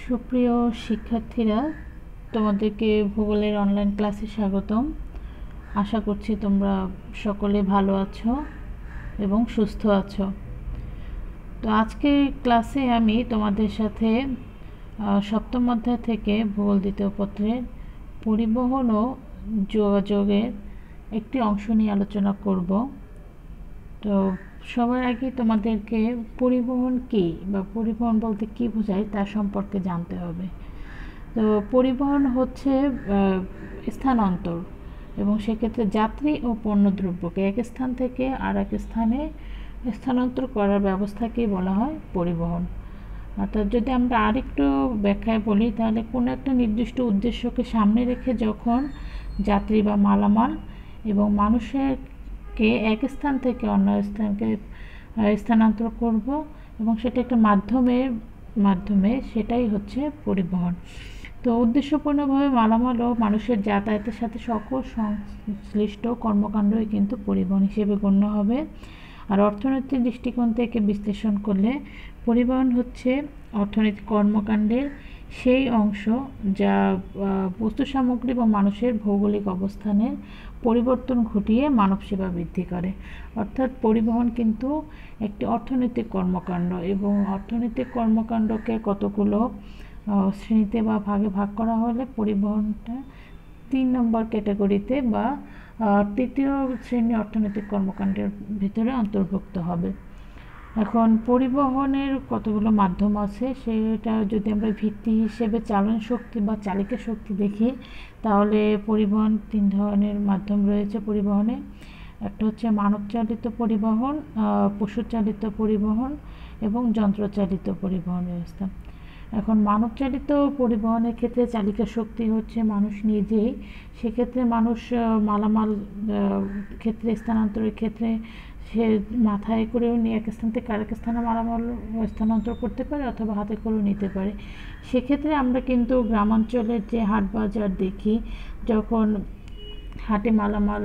সুপ্রিয় শিক্ষার্থীরা, তোমাদেরকে ভূগোলের অনলাইন ক্লাসে স্বাগতম। আশা করছি তোমরা সকলে ভালো আছো এবং সুস্থ আছো। তো আজকের ক্লাসে আমি তোমাদের সাথে সপ্তম অধ্যায় থেকে ভূগোল দ্বিতীয় পত্রের পরিবহন ও যোগাযোগের একটি অংশ নিয়ে আলোচনা করব। তো সবার আগে তোমাদেরকে পরিবহন কী বা পরিবহন বলতে কী বোঝায় তা সম্পর্কে জানতে হবে। তো পরিবহন হচ্ছে স্থানান্তর, এবং সেক্ষেত্রে যাত্রী ও পণ্যদ্রব্যকে এক স্থান থেকে আর এক স্থানে স্থানান্তর করার ব্যবস্থাকেই বলা হয় পরিবহন। অর্থাৎ যদি আমরা আরেকটু ব্যাখ্যায় বলি, তাহলে কোনো একটা নির্দিষ্ট উদ্দেশ্যকে সামনে রেখে যখন যাত্রী বা মালামাল এবং মানুষকে এক স্থান থেকে অন্য স্থানকে স্থানান্তর করব, এবং সেটা একটা মাধ্যমে সেটাই হচ্ছে পরিবহন। তো উদ্দেশ্যপূর্ণভাবে মালামাল ও মানুষের যাতায়াতের সাথে সকল সংশ্লিষ্ট কর্মকাণ্ডই কিন্তু পরিবহন হিসেবে গণ্য হবে। আর অর্থনৈতিক দৃষ্টিকোণ থেকে বিশ্লেষণ করলে পরিবহন হচ্ছে অর্থনৈতিক কর্মকাণ্ডের সেই অংশ যা বস্তু সামগ্রী বা মানুষের ভৌগোলিক অবস্থানের পরিবর্তন ঘটিয়ে মানব সেবা বৃদ্ধি করে। অর্থাৎ পরিবহন কিন্তু একটি অর্থনৈতিক কর্মকাণ্ড, এবং অর্থনৈতিক কর্মকাণ্ডকে কতগুলো শ্রেণীতে বা ভাগে ভাগ করা হলে পরিবহনটা 3 নম্বর ক্যাটাগরিতে বা তৃতীয় শ্রেণী অর্থনৈতিক কর্মকাণ্ডের ভিতরে অন্তর্ভুক্ত হবে। এখন পরিবহনের কতগুলো মাধ্যম আছে, সেটা যদি আমরা ভিত্তি হিসেবে চালন শক্তি বা চালিকা শক্তি দেখি, তাহলে পরিবহন 3 ধরনের মাধ্যম রয়েছে পরিবহনে। একটা হচ্ছে মানবচালিত পরিবহন, পশুচালিত পরিবহন এবং যন্ত্রচালিত পরিবহন ব্যবস্থা। এখন মানবচালিত পরিবহনের ক্ষেত্রে চালিকা শক্তি হচ্ছে মানুষ নিজেই। সেক্ষেত্রে মানুষ মালামাল ক্ষেত্রে স্থানান্তরের ক্ষেত্রে সে মাথায় করেও নিয়ে এক স্থান থেকে আরেক স্থানে মালামাল স্থানান্তর করতে পারে, অথবা হাতে করেও নিতে পারে। সেক্ষেত্রে আমরা কিন্তু গ্রামাঞ্চলের যে হাট বাজার দেখি, যখন হাটে মালামাল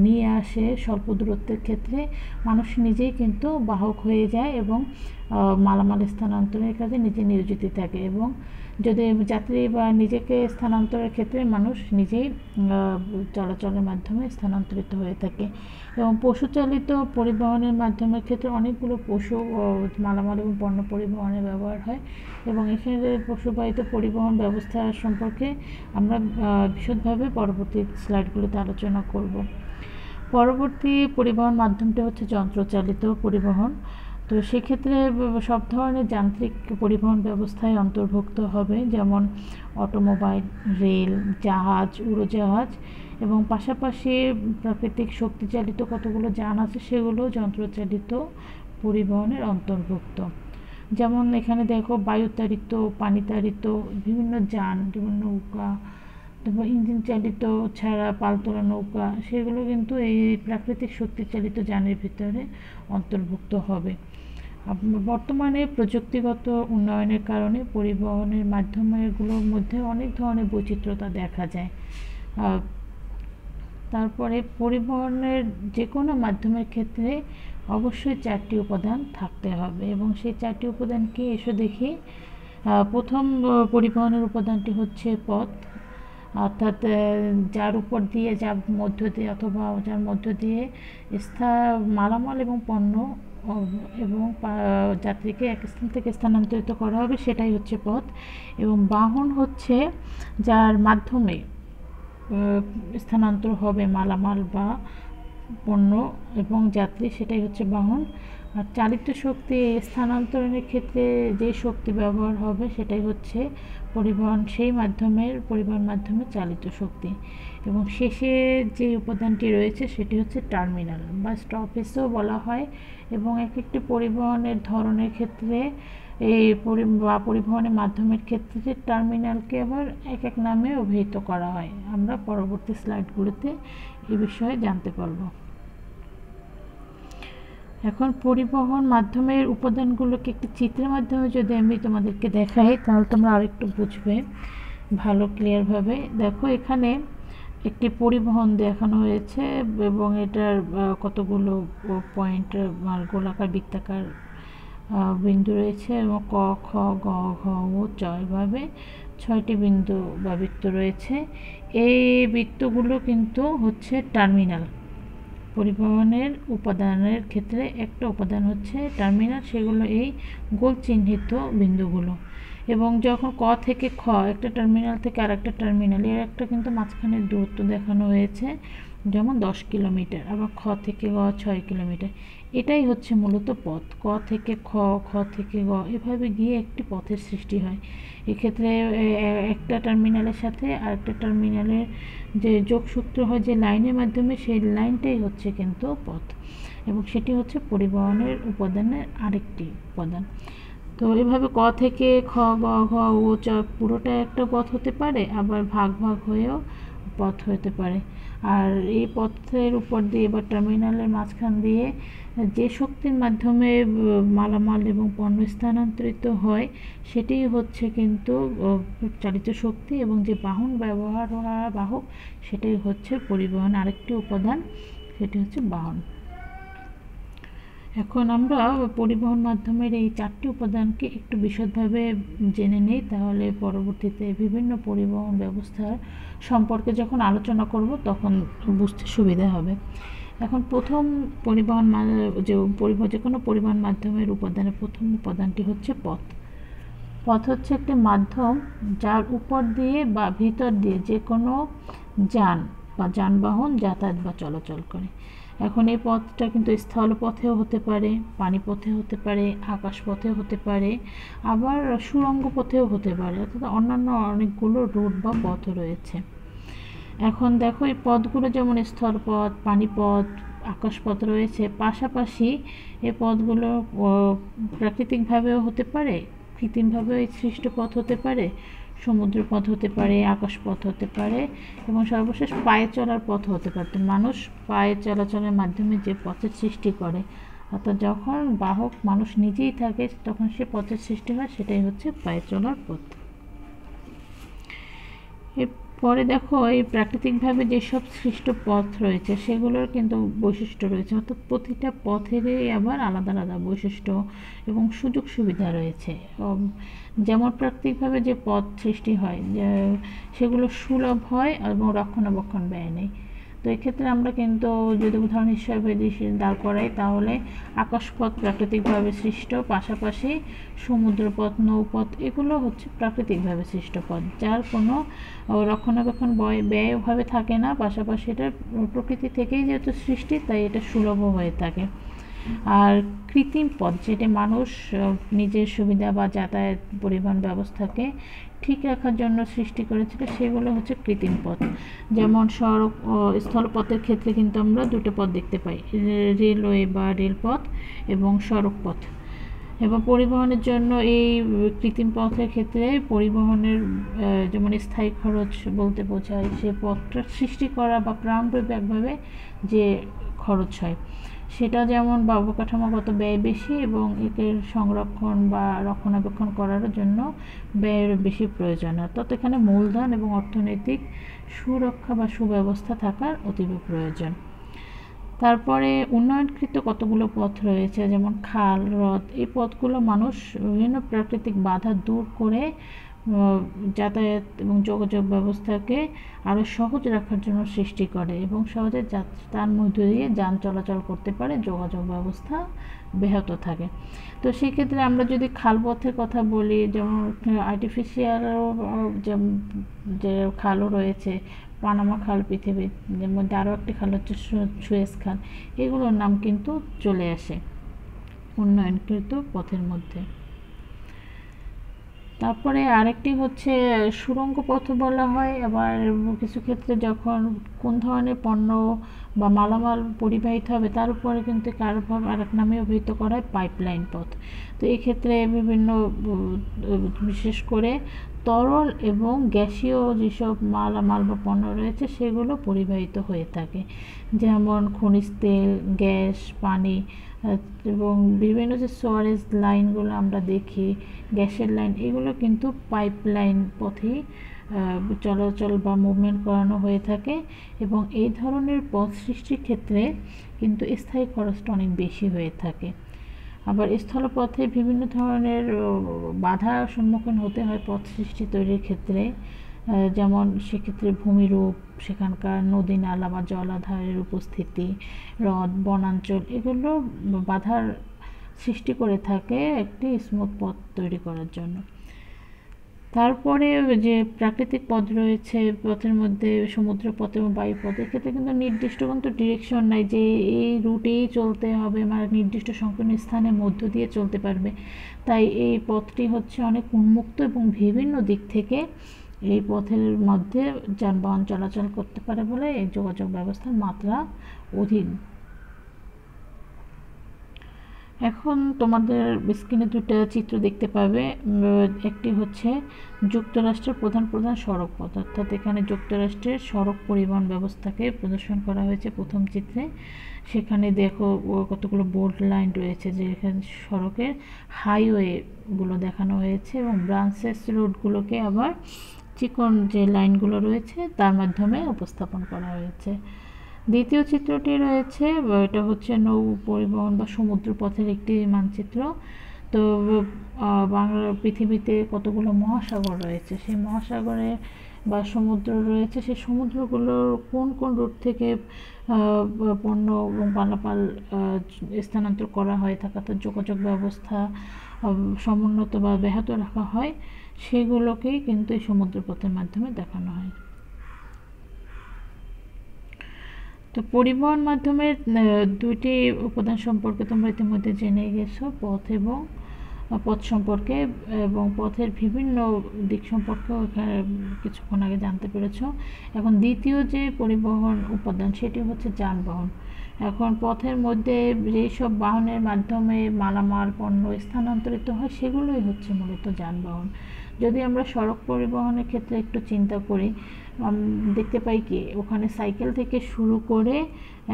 নিয়ে আসে স্বল্প দূরত্বের ক্ষেত্রে, মানুষ নিজেই কিন্তু বাহক হয়ে যায় এবং মালামাল স্থানান্তরের কাজে নিজে নিয়োজিত থাকে। এবং যদি যাত্রী বা নিজেকে স্থানান্তরের ক্ষেত্রে মানুষ নিজেই চলাচলের মাধ্যমে স্থানান্তরিত হয়ে থাকে। এবং পশুচালিত পরিবহনের মাধ্যমের ক্ষেত্রে অনেকগুলো পশু মালামাল এবং পণ্য পরিবহনে ব্যবহার হয়, এবং এখানে পশুবাহিত পরিবহন ব্যবস্থা সম্পর্কে আমরা বিশদভাবে পরবর্তী স্লাইডগুলোতে আলোচনা করব। পরবর্তী পরিবহন মাধ্যমটি হচ্ছে যন্ত্রচালিত পরিবহন। তো সেক্ষেত্রে সব ধরনের যান্ত্রিক পরিবহন ব্যবস্থায় অন্তর্ভুক্ত হবে, যেমন অটোমোবাইল, রেল, জাহাজ, উড়োজাহাজ, এবং পাশাপাশি প্রাকৃতিক শক্তিচালিত কতগুলো যান আছে সেগুলো যন্ত্রচালিত পরিবহনের অন্তর্ভুক্ত। যেমন এখানে দেখো বায়ুতাড়িত, পানিতাড়িত বিভিন্ন যান, যেমন নৌকা, তারপর ইঞ্জিন চালিত ছাড়া পালতোলা নৌকা, সেগুলো কিন্তু এই প্রাকৃতিক শক্তিচালিত যানের ভিতরে অন্তর্ভুক্ত হবে। বর্তমানে প্রযুক্তিগত উন্নয়নের কারণে পরিবহনের মাধ্যমগুলোর মধ্যে অনেক ধরনের বৈচিত্র্যতা দেখা যায়। তারপরে পরিবহনের যে কোনো মাধ্যমের ক্ষেত্রে অবশ্যই 4টি উপাদান থাকতে হবে, এবং সেই 4টি উপাদান কি এসো দেখি। প্রথম পরিবহনের উপাদানটি হচ্ছে পথ, অর্থাৎ যার উপর দিয়ে, যার মধ্য দিয়ে অথবা যার মধ্য দিয়ে মালামাল এবং পণ্য এবং যাত্রীকে এক স্থান থেকে স্থানান্তরিত করা হবে, সেটাই হচ্ছে পথ। এবং বাহন হচ্ছে যার মাধ্যমে স্থানান্তর হবে মালামাল বা পণ্য এবং যাত্রী, সেটাই হচ্ছে বাহন। আর চালিত শক্তি, স্থানান্তরণের ক্ষেত্রে যে শক্তি ব্যবহার হবে সেটাই হচ্ছে পরিবহন মাধ্যমে চালিত শক্তি। এবং শেষে যে উপাদানটি রয়েছে সেটি হচ্ছে টার্মিনাল বা স্টপেজও বলা হয়। এবং এক একটি পরিবহনের ধরনের ক্ষেত্রে পরিবহনের মাধ্যমের ক্ষেত্রে টার্মিনালকে আবার এক এক নামে অভিহিত করা হয়। আমরা পরবর্তী স্লাইডগুলোতে এই বিষয়ে জানতে পারব। এখন পরিবহন মাধ্যমের উপাদানগুলোকে একটি চিত্রের মাধ্যমে যদি আমি তোমাদেরকে দেখাই, তাহলে তোমরা আরেকটু বুঝবে ভালো ক্লিয়ারভাবে। দেখো, এখানে একটি পরিবহন দেখানো হয়েছে, এবং এটার কতগুলো পয়েন্ট গোলাকার বৃত্তাকার বিন্দু রয়েছে এবং ক, খ, গ, ঘ, ও, চ এভাবে 6টি বিন্দু বা বৃত্ত রয়েছে। এই বৃত্তগুলো কিন্তু হচ্ছে টার্মিনাল। পরিবহনের উপাদানের ক্ষেত্রে একটা উপাদান হচ্ছে টার্মিনাল, সেগুলো এই গোল চিহ্নিত বিন্দুগুলো। এবং যখন ক থেকে খ একটা টার্মিনাল থেকে আরেকটা টার্মিনাল, এর একটা কিন্তু মাঝখানের দূরত্ব দেখানো হয়েছে, যেমন 10 কিলোমিটার, আবার খ থেকে গ 6 কিলোমিটার। এটাই হচ্ছে মূলত পথ। ক থেকে খ, খ থেকে গ এভাবে গিয়ে একটি পথের সৃষ্টি হয়। এক্ষেত্রে একটা টার্মিনালের সাথে আরেকটা টার্মিনালের যে যোগসূত্র হয় যে লাইনের মাধ্যমে, সেই লাইনটাই হচ্ছে কিন্তু পথ, এবং সেটি হচ্ছে পরিবহনের উপাদানের আরেকটি উপাদান। তো এভাবে ক থেকে খ, গ, ঘ, ও, চ পুরোটা একটা পথ হতে পারে, আবার ভাগ ভাগ হয়েও পথ হতে পারে। আর এই পথের উপর দিয়ে বা টার্মিনালের মাঝখান দিয়ে যে শক্তির মাধ্যমে মালামাল এবং পণ্য স্থানান্তরিত হয়, সেটি হচ্ছে কিন্তু চালিত শক্তি, এবং যে বাহন ব্যবহার হওয়া বাহক, সেটাই হচ্ছে পরিবহন আরেকটি উপাদান, সেটি হচ্ছে বাহন। এখন আমরা পরিবহন মাধ্যমের এই 4টি উপাদানকে একটু বিশদভাবে জেনে নিই, তাহলে পরবর্তীতে বিভিন্ন পরিবহন ব্যবস্থার সম্পর্কে যখন আলোচনা করব তখন বুঝতে সুবিধা হবে। এখন প্রথম পরিবহন যে কোনো পরিবহন মাধ্যমের উপাদানের প্রথম উপাদানটি হচ্ছে পথ। পথ হচ্ছে একটি মাধ্যম যার উপর দিয়ে বা ভিতর দিয়ে যে কোনো যান বা যানবাহন যাতায়াত বা চলাচল করে। এখন এই পথটা কিন্তু স্থলপথেও হতে পারে, পানিপথে হতে পারে, আকাশপথেও হতে পারে, আবার সুড়ঙ্গ পথেও হতে পারে, অর্থাৎ অন্যান্য অনেকগুলো রুট বা পথ রয়েছে। এখন দেখো এই পথগুলো যেমন স্থলপথ, পানিপথ, আকাশপথ রয়েছে, পাশাপাশি এই পথগুলো প্রাকৃতিকভাবেও হতে পারে, কৃত্রিমভাবেও এই সৃষ্ট পথ হতে পারে, সমুদ্র পথ হতে পারে, আকাশপথ হতে পারে, এবং সর্বশেষ পায়ে চলার পথ হতে পারে। মানুষ পায়ে চলাচলের মাধ্যমে যে পথের সৃষ্টি করে, অর্থাৎ যখন বাহক মানুষ নিজেই থাকে তখন সে পথের সৃষ্টি হয়, সেটাই হচ্ছে পায়ে চলার পথ। পরে দেখো এই প্রাকৃতিকভাবে যেসব সৃষ্ট পথ রয়েছে সেগুলোর কিন্তু বৈশিষ্ট্য রয়েছে, অর্থাৎ প্রতিটা পথেরই আবার আলাদা আলাদা বৈশিষ্ট্য এবং সুযোগ সুবিধা রয়েছে। যেমন প্রাকৃতিকভাবে যে পথ সৃষ্টি হয় সেগুলো সুলভ হয় এবং রক্ষণাবেক্ষণ ব্যয় নেই। তো এক্ষেত্রে আমরা কিন্তু যদি উদাহরণ হিসাবে দাঁড় করাই, তাহলে আকাশপথ প্রাকৃতিকভাবে সৃষ্ট, পাশাপাশি সমুদ্রপথ, নৌপথ এগুলো হচ্ছে প্রাকৃতিকভাবে সৃষ্ট পথ, যার কোনো রক্ষণাবেক্ষণ ব্যয়ভাবে থাকে না, পাশাপাশি এটা প্রকৃতি থেকেই যেহেতু সৃষ্টি, তাই এটা সুলভও হয়ে থাকে। আর কৃত্রিম পথ, যেটা মানুষ নিজের সুবিধা বা যাতায়াত পরিবহন ব্যবস্থাকে ঠিক রাখার জন্য সৃষ্টি করেছিল, সেগুলো হচ্ছে কৃত্রিম পথ। যেমন সড়ক ও স্থলপথের ক্ষেত্রে কিন্তু আমরা দুটো পথ দেখতে পাই, রেলওয়ে বা রেলপথ এবং সড়ক পথ। এবং পরিবহনের জন্য এই কৃত্রিম পথের ক্ষেত্রে পরিবহনের যেমন স্থায়ী খরচ বলতে বোঝায় সে পথটা সৃষ্টি করা বা প্রাণবয়ভাবে যে খরচ হয়, সেটা যেমন বা অবকাঠামোগত ব্যয় বেশি, এবং এর সংরক্ষণ বা রক্ষণাবেক্ষণ করার জন্য ব্যয়ের বেশি প্রয়োজন। অর্থাৎ এখানে মূলধন এবং অর্থনৈতিক সুরক্ষা বা সুব্যবস্থা থাকার অতীব প্রয়োজন। তারপরে উন্নয়নকৃত কতগুলো পথ রয়েছে, যেমন খাল, হ্রদ। এই পথগুলো মানুষ বিভিন্ন প্রাকৃতিক বাধা দূর করে যাতায়াত এবং যোগাযোগ ব্যবস্থাকে আরও সহজ রাখার জন্য সৃষ্টি করে, এবং সহজে তার মধ্য দিয়ে যান চলাচল করতে পারে, যোগাযোগ ব্যবস্থা ব্যাহত থাকে। তো সেক্ষেত্রে আমরা যদি খালপথের কথা বলি, যেমন আর্টিফিশিয়ালও যে খালও রয়েছে, পানামা খাল পৃথিবীর মধ্যে, আরও একটি খাল হচ্ছে সুয়েজ খাল, এগুলোর নাম কিন্তু চলে আসে উন্নয়নকৃত পথের মধ্যে। তারপরে আরেকটি হচ্ছে সুড়ঙ্গ পথ বলা হয়। আবার কিছু ক্ষেত্রে যখন কোন ধরনের পণ্য বা মালামাল পরিবাহিত হবে তার উপরে কিন্তু আরেক নামে অভিহিত করা হয় পাইপলাইন পথ। তো এই ক্ষেত্রে বিভিন্ন বিশেষ করে তরল এবং গ্যাসীয় যেসব মালামাল বা পণ্য রয়েছে সেগুলো পরিবাহিত হয়ে থাকে, যেমন খনিজ তেল, গ্যাস, পানি, এবং বিভিন্ন যে সোয়ারেজ লাইনগুলো আমরা দেখি, গ্যাসের লাইন, এগুলো কিন্তু পাইপলাইন পথেই চলাচল বা মুভমেন্ট করানো হয়ে থাকে। এবং এই ধরনের পথ সৃষ্টির ক্ষেত্রে কিন্তু স্থায়ী খরচটা অনেক বেশি হয়ে থাকে। আবার স্থলপথে বিভিন্ন ধরনের বাধার সম্মুখীন হতে হয় পথ সৃষ্টি তৈরির ক্ষেত্রে, যেমন সেক্ষেত্রে ভূমিরূপ, সেখানকার নদী নালা বা জলাধারের উপস্থিতি, হ্রদ, বনাঞ্চল এগুলো বাধার সৃষ্টি করে থাকে একটি স্মুথ পথ তৈরি করার জন্য। তারপরে যে প্রাকৃতিক পথ রয়েছে, পথের মধ্যে সমুদ্র পথ এবং বায়ুপথ, এক্ষেত্রে কিন্তু নির্দিষ্ট কিন্তু ডিরেকশন নাই যে এই রুটেই চলতে হবে, মানে নির্দিষ্ট সংকীর্ণ স্থানের মধ্য দিয়ে চলতে পারবে। তাই এই পথটি হচ্ছে অনেক উন্মুক্ত এবং বিভিন্ন দিক থেকে এই পথের মধ্যে যানবাহন চলাচল করতে পারে বলে এই যোগাযোগ ব্যবস্থার মাত্রা অধিক। এখন তোমাদের স্ক্রিনে দুটো চিত্র দেখতে পাবে। একটি হচ্ছে যুক্তরাষ্ট্রের প্রধান প্রধান সড়ক পথ, অর্থাৎ এখানে যুক্তরাষ্ট্রের সড়ক পরিবহন ব্যবস্থাকে প্রদর্শন করা হয়েছে প্রথম চিত্রে। সেখানে দেখো কতগুলো বোল্ড লাইন রয়েছে, যে এখানে সড়কের হাইওয়েগুলো দেখানো হয়েছে এবং ব্রাঞ্চেস রোডগুলোকে আবার চিকন যে লাইনগুলো রয়েছে তার মাধ্যমে উপস্থাপন করা হয়েছে। দ্বিতীয় চিত্রটি রয়েছে, এটা হচ্ছে নৌ পরিবহন বা সমুদ্র পথের একটি মানচিত্র। তো বাংলা পৃথিবীতে কতগুলো মহাসাগর রয়েছে, সেই মহাসাগরে বা সমুদ্র রয়েছে, সেই সমুদ্রগুলোর কোন কোন রুট থেকে পণ্য এবং পালাপাল স্থানান্তর করা হয় থাকে, তার যোগাযোগ ব্যবস্থা সমুন্নত বা ব্যাহত রাখা হয়, সেগুলোকেই কিন্তু এই সমুদ্র পথের মাধ্যমে দেখানো হয়। তো পরিবহন মাধ্যমের দুইটি উপাদান সম্পর্কে তোমরা ইতিমধ্যে জেনে গেছো, পথ এবং পথ সম্পর্কে, এবং পথের বিভিন্ন দিক সম্পর্কেও এখানে কিছুক্ষণ আগে জানতে পেরেছ। এখন দ্বিতীয় যে পরিবহন উপাদান সেটি হচ্ছে যানবাহন। এখন পথের মধ্যে যেসব বাহনের মাধ্যমে মালামাল পণ্য স্থানান্তরিত হয় সেগুলোই হচ্ছে মূলত যানবাহন। যদি আমরা সড়ক পরিবহনের ক্ষেত্রে একটু চিন্তা করি, দেখতে পাই কি ওখানে সাইকেল থেকে শুরু করে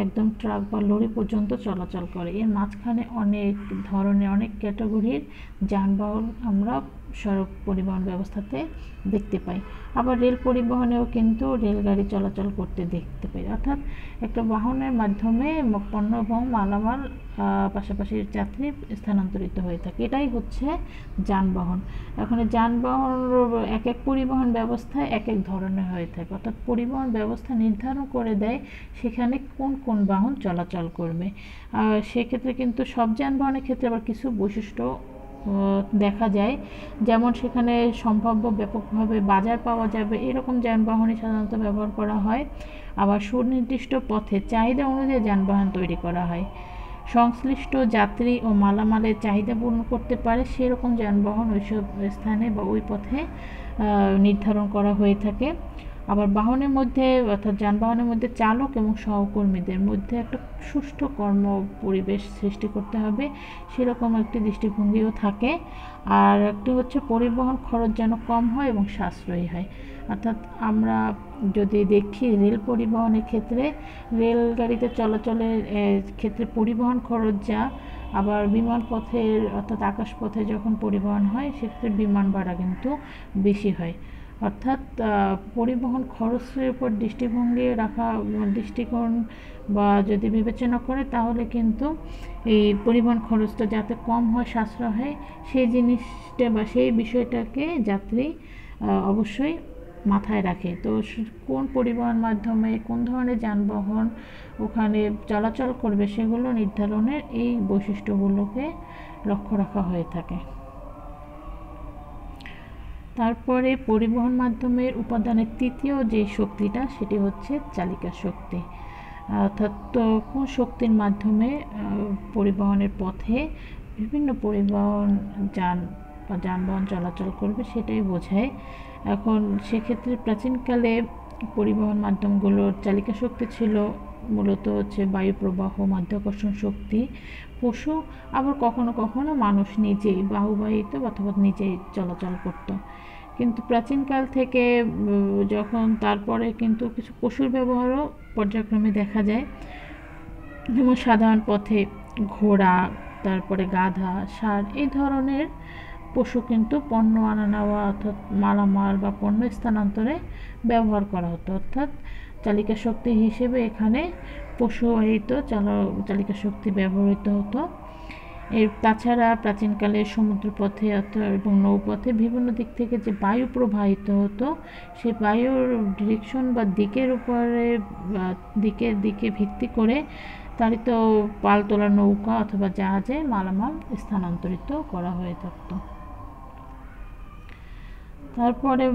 একদম ট্রাক বা লরি পর্যন্ত চলাচল করে। এর মাঝখানে অনেক ধরনের অনেক ক্যাটাগরির যানবাহন আমরা সড়ক পরিবহন ব্যবস্থাতে দেখতে পাই। আবার রেল পরিবহনেও কিন্তু রেলগাড়ি চলাচল করতে দেখতে পাই, অর্থাৎ একটা বাহনের মাধ্যমে পণ্য এবং মালামাল পাশাপাশি যাত্রী স্থানান্তরিত হয়ে থাকে, এটাই হচ্ছে যানবাহন। এখন যানবাহন এক এক পরিবহন ব্যবস্থায় এক এক ধরনের হয়ে থাকে, অর্থাৎ পরিবহন ব্যবস্থা নির্ধারণ করে দেয় সেখানে কোন কোন বাহন চলাচল করবে। সেক্ষেত্রে কিন্তু সব যানবাহনের ক্ষেত্রে আবার কিছু বৈশিষ্ট্য দেখা যায়, যেমন সেখানে সম্ভাব্য ব্যাপকভাবে বাজার পাওয়া যাবে এরকম যানবাহনই সাধারণত ব্যবহার করা হয়। আবার সুনির্দিষ্ট পথে চাহিদা অনুযায়ী যানবাহন তৈরি করা হয়, সংশ্লিষ্ট যাত্রী ও মালামালের চাহিদা পূরণ করতে পারে সেরকম যানবাহন ওইসব স্থানে বা ওই পথে নির্ধারণ করা হয়ে থাকে। আবার বাহনের মধ্যে অর্থাৎ যানবাহনের মধ্যে চালক এবং সহকর্মীদের মধ্যে একটা সুষ্ঠু কর্ম পরিবেশ সৃষ্টি করতে হবে সেরকম একটি দৃষ্টিভঙ্গিও থাকে। আর একটি হচ্ছে পরিবহন খরচ যেন কম হয় এবং সাশ্রয়ী হয়, অর্থাৎ আমরা যদি দেখি রেল পরিবহনের ক্ষেত্রে রেলগাড়িতে চলাচলের ক্ষেত্রে পরিবহন খরচ যা, আবার বিমান পথের অর্থাৎ আকাশপথে যখন পরিবহন হয় সেক্ষেত্রে বিমান ভাড়া কিন্তু বেশি হয়। অর্থাৎ পরিবহন খরচের উপর দৃষ্টিভঙ্গি রাখা দৃষ্টিকোণ বা যদি বিবেচনা করে তাহলে কিন্তু এই পরিবহন খরচটা যাতে কম হয় সাশ্রয় হয় সেই জিনিসটা বা সেই বিষয়টাকে যাত্রী অবশ্যই মাথায় রাখে। তো কোন পরিবহন মাধ্যমে কোন ধরনের যানবাহন ওখানে চলাচল করবে সেগুলো নির্ধারণের এই বৈশিষ্ট্যগুলোকে লক্ষ্য রাখা হয়ে থাকে। তারপরে পরিবহন মাধ্যমের উপাদানের তৃতীয় যে শক্তিটা সেটি হচ্ছে চালিকা শক্তি, অর্থাৎ কোন শক্তির মাধ্যমে পরিবহনের পথে বিভিন্ন পরিবহন যানবাহন চলাচল করবে সেটাই বোঝায়। এখন সেক্ষেত্রে প্রাচীনকালে পরিবহন মাধ্যমগুলোর চালিকা শক্তি ছিল মূলত হচ্ছে বায়ু প্রবাহ, মাধ্যাকর্ষণ শক্তি, পশু, আবার কখনো কখনো মানুষ নিজেই বাহুবাহিত অথবা নিজেই চলাচল করত। কিন্তু প্রাচীনকাল থেকে যখন তারপরে কিন্তু কিছু পশুর ব্যবহারও পর্যায়ক্রমে দেখা যায়, যেমন সাধারণ পথে ঘোড়া, তারপরে গাধা, ষাঁড় এই ধরনের পশু কিন্তু পণ্য আনা নেওয়া অর্থাৎ মালামাল বা পণ্য স্থানান্তরে ব্যবহার করা হতো, অর্থাৎ চালিকা শক্তি হিসেবে এখানে পশুবাহিত চালিকা শক্তি ব্যবহৃত হতো। এর তাছাড়া প্রাচীনকালে সমুদ্রপথে এবং নৌপথে বিভিন্ন দিক থেকে যে বায়ু প্রবাহিত হতো, সেই বায়ুর ডিরেকশন বা দিকের উপরে দিকের দিকে ভিত্তি করে তারিত পালতোলা নৌকা অথবা জাহাজে মালামাল স্থানান্তরিত করা হয়ে থাকতো। তারপরে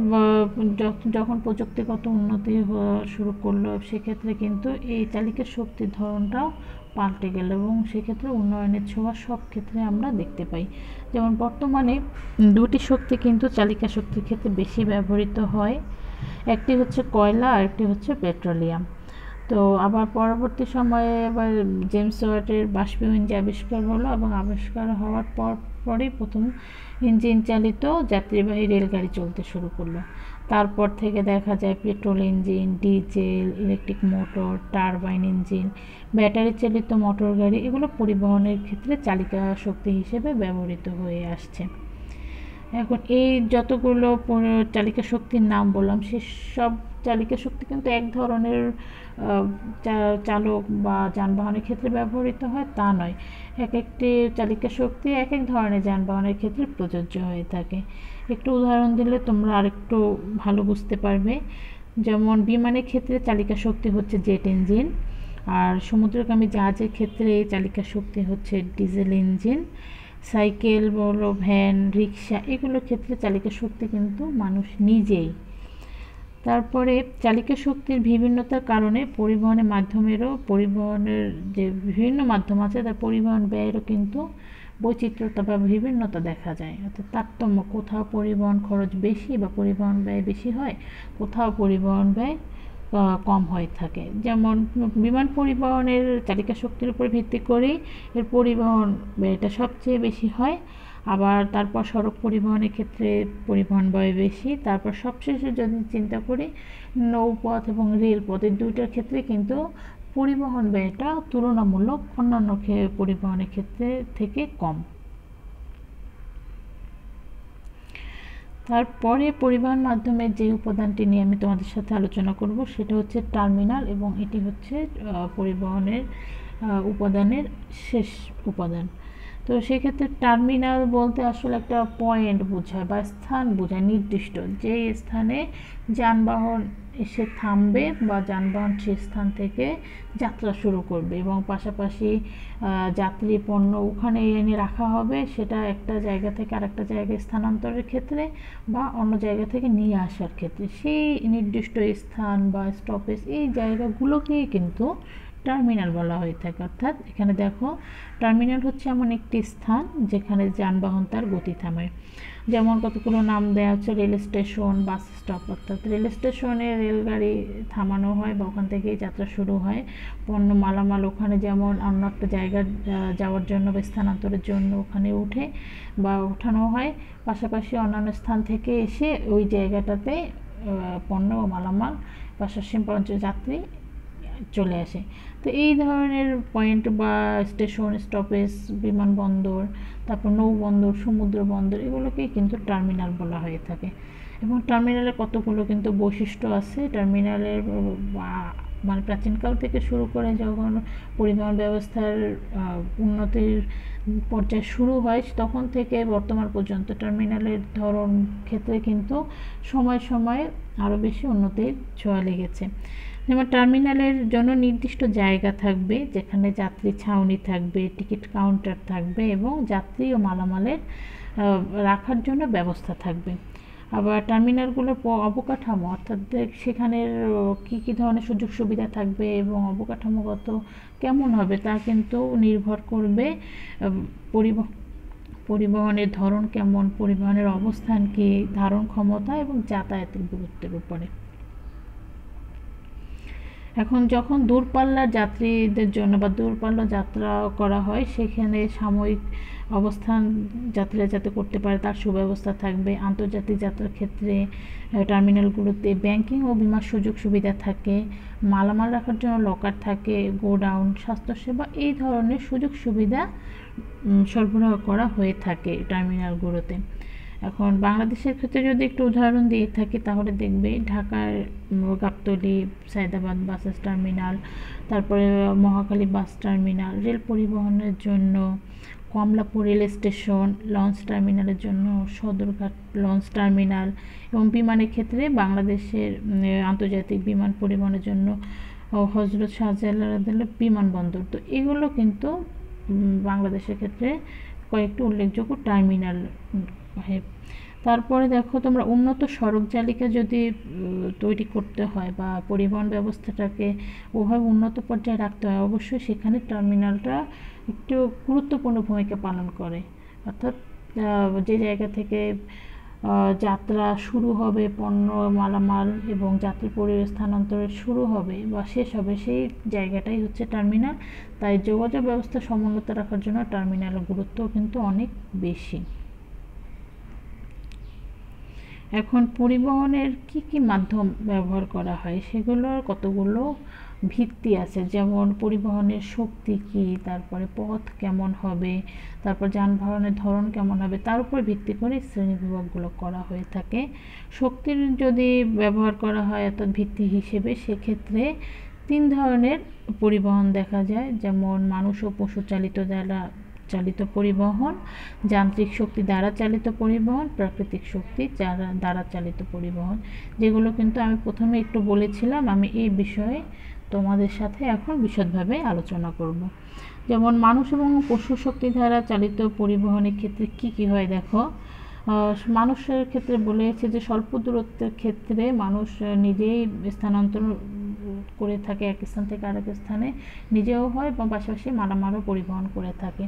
যখন প্রযুক্তিগত উন্নতি হওয়া শুরু করলো, সেক্ষেত্রে কিন্তু এই চালিকা শক্তির ধরনটাও পাল্টে গেল এবং সেক্ষেত্রে উন্নয়নের ছোঁয়া সব ক্ষেত্রে আমরা দেখতে পাই। যেমন বর্তমানে দুটি শক্তি কিন্তু চালিকা শক্তির ক্ষেত্রে বেশি ব্যবহৃত হয়, একটি হচ্ছে কয়লা আর একটি হচ্ছে পেট্রোলিয়াম। তো আবার পরবর্তী সময়ে আবার জেমস ওয়াটের বাষ্পীয় ইঞ্জিন আবিষ্কার হলো এবং আবিষ্কার হওয়ার পরেই প্রথম ইঞ্জিন চালিত যাত্রীবাহী রেলগাড়ি চলতে শুরু করলো। তারপর থেকে দেখা যায় petrol engine, diesel, electric motor, turbine engine, battery চালিত মোটর গাড়ি, এগুলো পরিবহনের ক্ষেত্রে চালিকা শক্তি হিসেবে ব্যবহৃত হয়ে আসছে। এখন এই যতগুলো চালিকা শক্তির নাম বললাম, সেসব চালিকা শক্তি কিন্তু এক ধরনের চালক বা যানবাহনের ক্ষেত্রে ব্যবহৃত হয় তা নয়। এক একটি চালিকা শক্তি এক এক ধরনের যানবাহনের ক্ষেত্রে প্রযোজ্য হয়ে থাকে। একটু উদাহরণ দিলে তোমরা আরেকটু ভালো বুঝতে পারবে। যেমন বিমানের ক্ষেত্রে চালিকা শক্তি হচ্ছে জেট ইঞ্জিন, আর সমুদ্রগামী জাহাজের ক্ষেত্রে চালিকা শক্তি হচ্ছে ডিজেল ইঞ্জিন। সাইকেল বলো, ভ্যান, রিক্সা, এগুলোর ক্ষেত্রে চালিকা শক্তি কিন্তু মানুষ নিজেই। তারপরে চালিকা শক্তির বিভিন্নতার কারণে পরিবহনের মাধ্যমেরও, পরিবহনের যে বিভিন্ন মাধ্যম আছে তার পরিবহন ব্যয়েরও কিন্তু বৈচিত্র্যতা বা বিভিন্নতা দেখা যায়। অর্থাৎ তারতম্য, কোথাও পরিবহন খরচ বেশি বা পরিবহন ব্যয় বেশি হয়, কোথাও পরিবহন ব্যয় কম হয়ে থাকে। যেমন বিমান পরিবহনের চালিকা শক্তির উপর ভিত্তি করেই এর পরিবহন ব্যয়টা সবচেয়ে বেশি হয়। আবার তারপর সড়ক পরিবহনের ক্ষেত্রে পরিবহন ব্যয় বেশি। তারপর সবশেষে যদি চিন্তা করি নৌপথ এবং রেলপথ, এই দুইটার ক্ষেত্রে কিন্তু পরিবহন ব্যয়টা তুলনামূলক অন্যান্য পরিবহনের ক্ষেত্রে থেকে কম। তারপরে পরিবহন মাধ্যমের যে উপাদানটি নিয়ে আমি তোমাদের সাথে আলোচনা করব সেটা হচ্ছে টার্মিনাল, এবং এটি হচ্ছে পরিবহনের উপাদানের শেষ উপাদান। তো সেক্ষেত্রে টার্মিনাল বলতে আসলে একটা পয়েন্ট বোঝায় বা স্থান বোঝায়, নির্দিষ্ট যে স্থানে যানবাহন এসে থামবে বা যানবাহন সে স্থান থেকে যাত্রা শুরু করবে এবং পাশাপাশি যাত্রী পণ্য ওখানে এনে রাখা হবে, সেটা একটা জায়গা থেকে আরেকটা জায়গায় স্থানান্তরের ক্ষেত্রে বা অন্য জায়গা থেকে নিয়ে আসার ক্ষেত্রে সেই নির্দিষ্ট স্থান বা স্টপেজ, এই জায়গাগুলোকেই কিন্তু টার্মিনাল বলা হয়ে থাকে। অর্থাৎ এখানে দেখো, টার্মিনাল হচ্ছে এমন একটি স্থান যেখানে যানবাহন তার গতি থামায়। যেমন কতগুলো নাম দেওয়া হচ্ছে, রেল স্টেশন, বাস স্টপ। অর্থাৎ রেল স্টেশনে রেলগাড়ি থামানো হয় বা ওখান থেকেই যাত্রা শুরু হয়। পণ্য মালামাল ওখানে যেমন অন্য একটা জায়গায় যাওয়ার জন্য বা স্থানান্তরের জন্য ওখানে উঠে বা ওঠানো হয়, পাশাপাশি অন্যান্য স্থান থেকে এসে ওই জায়গাটাতে পণ্য ও মালামাল বা সসীম যাত্রী চলে আসে। তো এই ধরনের পয়েন্ট বা স্টেশন, স্টপেজ, বিমানবন্দর, তারপর নৌবন্দর, সমুদ্র বন্দর, এগুলোকেই কিন্তু টার্মিনাল বলা হয়ে থাকে। এবং টার্মিনালের কতগুলো কিন্তু বৈশিষ্ট্য আছে। টার্মিনালের মানে প্রাচীনকাল থেকে শুরু করে যখন পরিবহন ব্যবস্থার উন্নতির পর্যায়ে শুরু হয় তখন থেকে বর্তমান পর্যন্ত টার্মিনালের ধরন ক্ষেত্রে কিন্তু সময় সময়ে আরও বেশি উন্নতির ছোঁয়া লেগেছে। যেমন টার্মিনালের জন্য নির্দিষ্ট জায়গা থাকবে যেখানে যাত্রী ছাউনি থাকবে, টিকিট কাউন্টার থাকবে এবং যাত্রী ও মালামালের রাখার জন্য ব্যবস্থা থাকবে। আবার টার্মিনালগুলোর অবকাঠামো, অর্থাৎ সেখানের কী কী ধরনের সুযোগ সুবিধা থাকবে এবং অবকাঠামোগত কেমন হবে তা কিন্তু নির্ভর করবে পরিবহনের ধরন কেমন, পরিবহনের অবস্থান কী, ধারণ ক্ষমতা এবং যাতায়াতের গুরুত্বের উপরে। এখন যখন দূরপাল্লার যাত্রীদের জন্য বা দূরপাল্লা যাত্রা করা হয় সেখানে সাময়িক অবস্থান যাত্রীরা যাতে করতে পারে তার সুব্যবস্থা থাকবে। আন্তর্জাতিক যাত্রার ক্ষেত্রে টার্মিনালগুলোতে ব্যাংকিং ও বিমার সুযোগ সুবিধা থাকে, মালামাল রাখার জন্য লকার থাকে, গোডাউন, স্বাস্থ্যসেবা, এই ধরনের সুযোগ সুবিধা সরবরাহ করা হয়ে থাকে টার্মিনালগুলোতে। এখন বাংলাদেশের ক্ষেত্রে যদি একটু উদাহরণ দিয়ে থাকি তাহলে দেখবে ঢাকার গাবতলী, সায়দাবাদ বাস টার্মিনাল, তারপরে মহাখালী বাস টার্মিনাল রেল পরিবহনের জন্য, কমলাপুর রেল স্টেশন, লঞ্চ টার্মিনালের জন্য সদরঘাট লঞ্চ টার্মিনাল, এবং বিমানের ক্ষেত্রে বাংলাদেশের আন্তর্জাতিক বিমান পরিবহনের জন্য হজরত শাহজালাল বিমানবন্দর। তো এগুলো কিন্তু বাংলাদেশের ক্ষেত্রে কয়েকটি উল্লেখযোগ্য টার্মিনাল। তারপরে দেখো তোমরা উন্নত সড়ক জালিকা যদি তৈরি করতে হয় বা পরিবহন ব্যবস্থাটাকে ওভাবে উন্নত পর্যায়ে রাখতে হয়, অবশ্যই সেখানে টার্মিনালটা একটু গুরুত্বপূর্ণ ভূমিকা পালন করে। অর্থাৎ যে জায়গা থেকে যাত্রা শুরু হবে, পণ্য মালামাল এবং যাত্রী স্থানান্তরের শুরু হবে বা শেষ হবে, সেই জায়গাটাই হচ্ছে টার্মিনাল। তাই যোগাযোগ ব্যবস্থা সমুন্নত রাখার জন্য টার্মিনালের গুরুত্ব কিন্তু অনেক বেশি। এখন পরিবহনের কি মাধ্যম ব্যবহার করা হয় সেগুলোর কতগুলো ভিত্তি আছে, যেমন পরিবহনের শক্তি কি, তারপরে পথ কেমন হবে, তারপর যানবাহনের ধরন কেমন হবে, তার উপর ভিত্তি করে শ্রেণীবিভাগগুলো করা হয়ে থাকে। শক্তির যদি ব্যবহার করা হয় অর্থাৎ ভিত্তি হিসেবে, সেক্ষেত্রে 3 ধরনের পরিবহন দেখা যায়, যেমন মানুষ ও পশু চালিত পরিবহন, যান্ত্রিক শক্তি দ্বারা চালিত পরিবহন, প্রাকৃতিক শক্তি দ্বারা চালিত পরিবহন, যেগুলো কিন্তু আমি প্রথমে একটু বলেছিলাম। আমি এই বিষয়ে তোমাদের সাথে এখন বিশদভাবে আলোচনা করব। যেমন মানুষ এবং পশু শক্তি দ্বারা চালিত পরিবহনের ক্ষেত্রে কি হয় দেখো। মানুষের ক্ষেত্রে বলেছে যে স্বল্প দূরত্বের ক্ষেত্রে মানুষ নিজেই স্থানান্তর করে থাকে, এক স্থান থেকে আরেক স্থানে নিজেও হয় এবং পাশাপাশি মালামালও পরিবহন করে থাকে।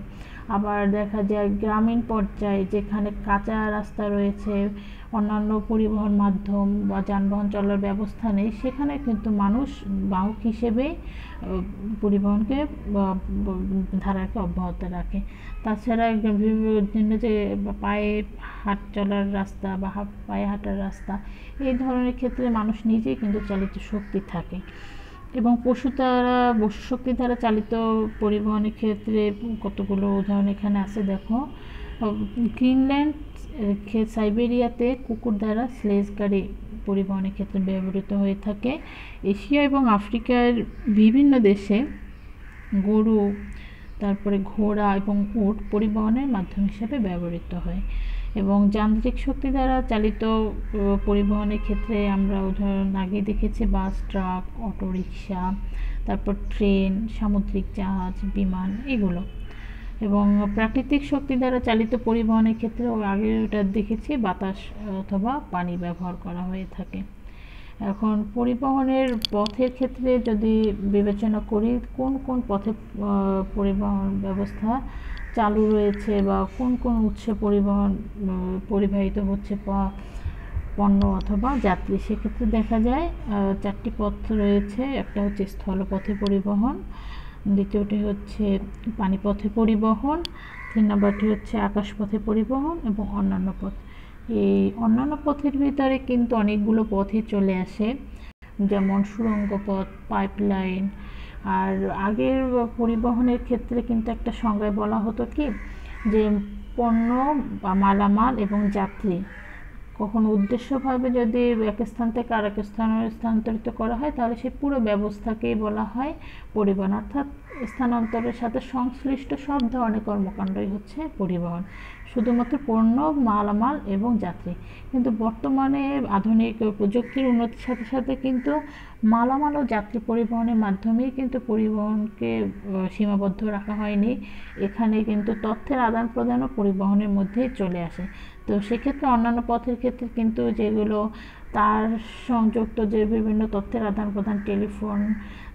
আবার দেখা যায় গ্রামীণ পর্যায়ে যেখানে কাঁচা রাস্তা রয়েছে, অন্যান্য পরিবহন মাধ্যম বা যানবাহন চলার ব্যবস্থা নেই, সেখানে কিন্তু মানুষ বাহক হিসেবে পরিবহনকে ধারাকে অব্যাহত রাখে। তাছাড়া বিভিন্ন যে পায়ে হাঁট চলার রাস্তা বা পায়ে হাঁটার রাস্তা, এই ধরনের ক্ষেত্রে মানুষ নিজেই কিন্তু চালিত শক্তি থাকে। এবং পশু শক্তি দ্বারা চালিত পরিবহনের ক্ষেত্রে কতগুলো উদাহরণ এখানে আছে দেখো। গ্রিনল্যান্ড, সাইবেরিয়াতে কুকুর দ্বারা স্লেজ গাড়ি পরিবহনের ক্ষেত্রে ব্যবহৃত হয়ে থাকে। এশিয়া এবং আফ্রিকার বিভিন্ন দেশে গরু, তারপরে ঘোড়া এবং উট পরিবহনের মাধ্যম হিসেবে ব্যবহৃত হয়। এবং যান্ত্রিক শক্তি দ্বারা চালিত পরিবহনের ক্ষেত্রে আমরা উদাহরণ আগে দেখেছি বাস, ট্রাক, অটোরিকশা, তারপর ট্রেন, সামুদ্রিক জাহাজ, বিমান, এগুলো। এবং প্রাকৃতিক শক্তি দ্বারা চালিত পরিবহনের ক্ষেত্রে আগে ওটা দেখেছি বাতাস অথবা পানি ব্যবহার করা হয়ে থাকে। এখন পরিবহনের পথের ক্ষেত্রে যদি বিবেচনা করি, কোন পথে পরিবহন ব্যবস্থা চালু রয়েছে বা কোন উৎসে পরিবাহিত হচ্ছে পণ্য অথবা যাত্রী, সেক্ষেত্রে দেখা যায় 4টি পথ রয়েছে। একটা হচ্ছে স্থলপথে পরিবহন, দ্বিতীয়টি হচ্ছে পানিপথে পরিবহন, 3 নম্বরটি হচ্ছে আকাশপথে পরিবহন এবং অন্যান্য পথ। এই অন্যান্য পথের ভিতরে কিন্তু অনেকগুলো পথই চলে আসে, যেমন সুড়ঙ্গ পথ, পাইপলাইন। আর আগের পরিবহনের ক্ষেত্রে কিন্তু একটা সংজ্ঞায় বলা হতো কি, যে পণ্য বা মালামাল এবং যাত্রী কখনো উদ্দেশ্যভাবে যদি এক স্থান থেকে আরেক স্থানে স্থানান্তরিত করা হয়, তাহলে সেই পুরো ব্যবস্থাকেই বলা হয় পরিবহন। অর্থাৎ স্থানান্তরের সাথে সংশ্লিষ্ট সব ধরনের কর্মকাণ্ডই হচ্ছে পরিবহন, শুধুমাত্র পণ্য, মালামাল এবং যাত্রী। কিন্তু বর্তমানে আধুনিক প্রযুক্তির উন্নতির সাথে সাথে কিন্তু মালামাল ও যাত্রী পরিবহনের মাধ্যমেই কিন্তু পরিবহনকে সীমাবদ্ধ রাখা হয়নি। এখানে কিন্তু তথ্যের আদান প্রদানও পরিবহনের মধ্যেই চলে আসে। তো সেক্ষেত্রে অন্যান্য পথের ক্ষেত্রে কিন্তু যেগুলো তার সংযুক্ত যে বিভিন্ন তথ্যের আদান প্রদান, টেলিফোন,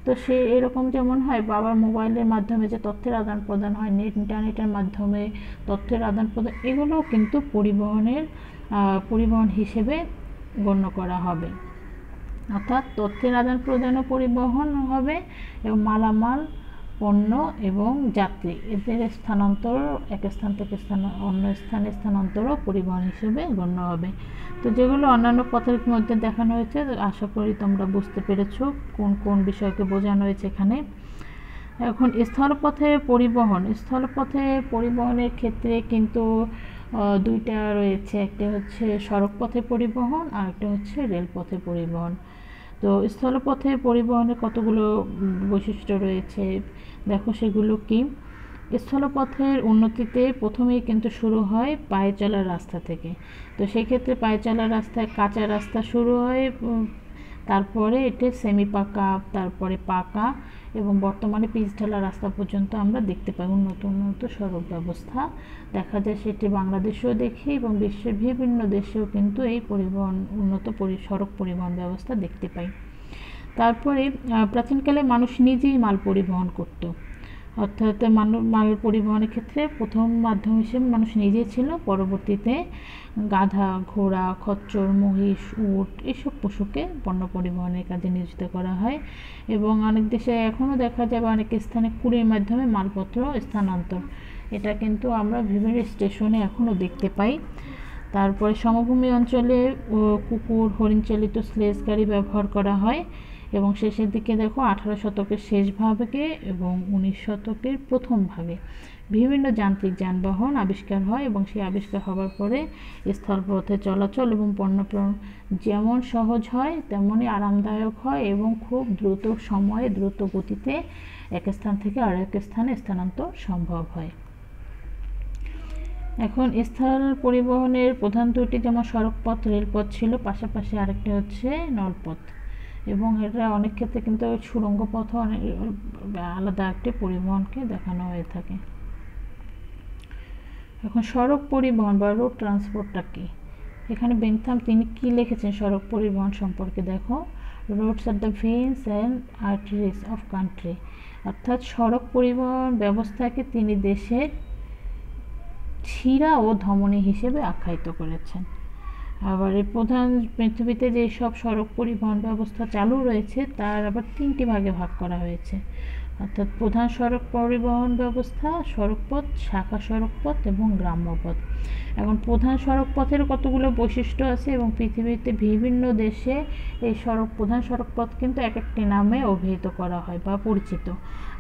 তো সে এরকম যেমন হয় বাবার মোবাইলের মাধ্যমে যে তথ্যের আদান প্রদান হয়, ইন্টারনেটের মাধ্যমে তথ্যের আদান প্রদান, এগুলোও কিন্তু পরিবহন হিসেবে গণ্য করা হবে। অর্থাৎ তথ্যের আদান প্রদানও পরিবহন হবে এবং মালামাল, পণ্য এবং যাত্রী এদের স্থানান্তর এক স্থান থেকে অন্য স্থানে স্থানান্তরও পরিবহন হিসেবে গণ্য হবে। তো যেগুলো অন্যান্য পথের মধ্যে দেখানো হয়েছে, আশা করি তোমরা বুঝতে পেরেছো কোন বিষয়কে বোঝানো হয়েছে এখানে। এখন স্থলপথে পরিবহনের ক্ষেত্রে কিন্তু 2টা রয়েছে, একটা হচ্ছে সড়ক পথে পরিবহন আর একটা হচ্ছে রেলপথে পরিবহন। তো স্থলপথে পরিবহনের কতগুলো বৈশিষ্ট্য রয়েছে দেখো, সেগুলো কি। স্থলপথের উন্নতিতে প্রথমেই কিন্তু শুরু হয় পায়ে চলার রাস্তা থেকে। তো সেই ক্ষেত্রে পায়ে চলার রাস্তায় কাঁচা রাস্তা শুরু হয়, তারপরে এটা সেমি পাকা, তারপরে পাকা, এবং বর্তমানে পিচ ঢালা রাস্তা পর্যন্ত আমরা দেখতে পাই। উন্নত সড়ক ব্যবস্থা দেখা যায়, সেটি বাংলাদেশেও দেখি এবং বিশ্বের বিভিন্ন দেশেও কিন্তু এই সড়ক পরিবহন ব্যবস্থা দেখতে পাই। তারপরে প্রাচীনকালে মানুষ নিজেই মাল পরিবহন করত, অর্থাৎ মাল পরিবহনের ক্ষেত্রে প্রথম মাধ্যম হিসেবে মানুষ নিজেই ছিল। পরবর্তীতে গাধা, ঘোড়া, খচ্চর, মহিষ, উট এসব পশুকে পণ্য পরিবহনের কাজে নিয়োজিত করা হয়, এবং অনেক দেশে এখনও দেখা যাবে অনেক স্থানে কুলির মাধ্যমে মালপত্র স্থানান্তর, এটা কিন্তু আমরা বিভিন্ন স্টেশনে এখনও দেখতে পাই। তারপরে সমভূমি অঞ্চলে কুকুর, হরিণ চালিত স্লেজ গাড়ি ব্যবহার করা হয়, এবং শেষের দিকে দেখো 18 শতকের শেষ ভাগে এবং 19 শতকের প্রথম ভাগে বিভিন্ন যান্ত্রিক যানবাহন আবিষ্কার হয়, এবং সেই আবিষ্কার হওয়ার পরে স্থলপথে চলাচল এবং পণ্য যেমন সহজ হয় তেমনই আরামদায়ক হয়, এবং খুব দ্রুত সময়ে দ্রুত গতিতে এক স্থান থেকে আরেক স্থানে স্থানান্তর সম্ভব হয়। এখন স্থল পরিবহনের প্রধান দুটি যেমন সড়কপথ, রেলপথ ছিল, পাশাপাশি আরেকটি হচ্ছে নলপথ, এবং এটা অনেক ক্ষেত্রে কিন্তু সুড়ঙ্গ পথও অনেক আলাদা একটি পরিবহনকে দেখানো হয়ে থাকে। এখন সড়ক পরিবহন বা রোড ট্রান্সপোর্টটা কি? এখানে বেনথাম তিনি কি লিখেছেন সড়ক পরিবহন সম্পর্কে? দেখো, Rhodes are the veins and arteries of country, অর্থাৎ সড়ক পরিবহন ব্যবস্থাকে তিনি দেশের শিরা ও ধমনী হিসেবে আখ্যায়িত করেছেন। আবার এই প্রধান পৃথিবীতে যে সব সড়ক পরিবহন ব্যবস্থা চালু রয়েছে তার আবার 3টি ভাগে ভাগ করা হয়েছে, অর্থাৎ প্রধান সড়ক পরিবহন ব্যবস্থা, সড়কপথ, শাখা সড়কপথ এবং গ্রাম্যপথ। এখন প্রধান সড়কপথের কতগুলো বৈশিষ্ট্য আছে, এবং পৃথিবীতে বিভিন্ন দেশে এই প্রধান সড়কপথ কিন্তু এক একটি নামে অভিহিত করা হয় বা পরিচিত।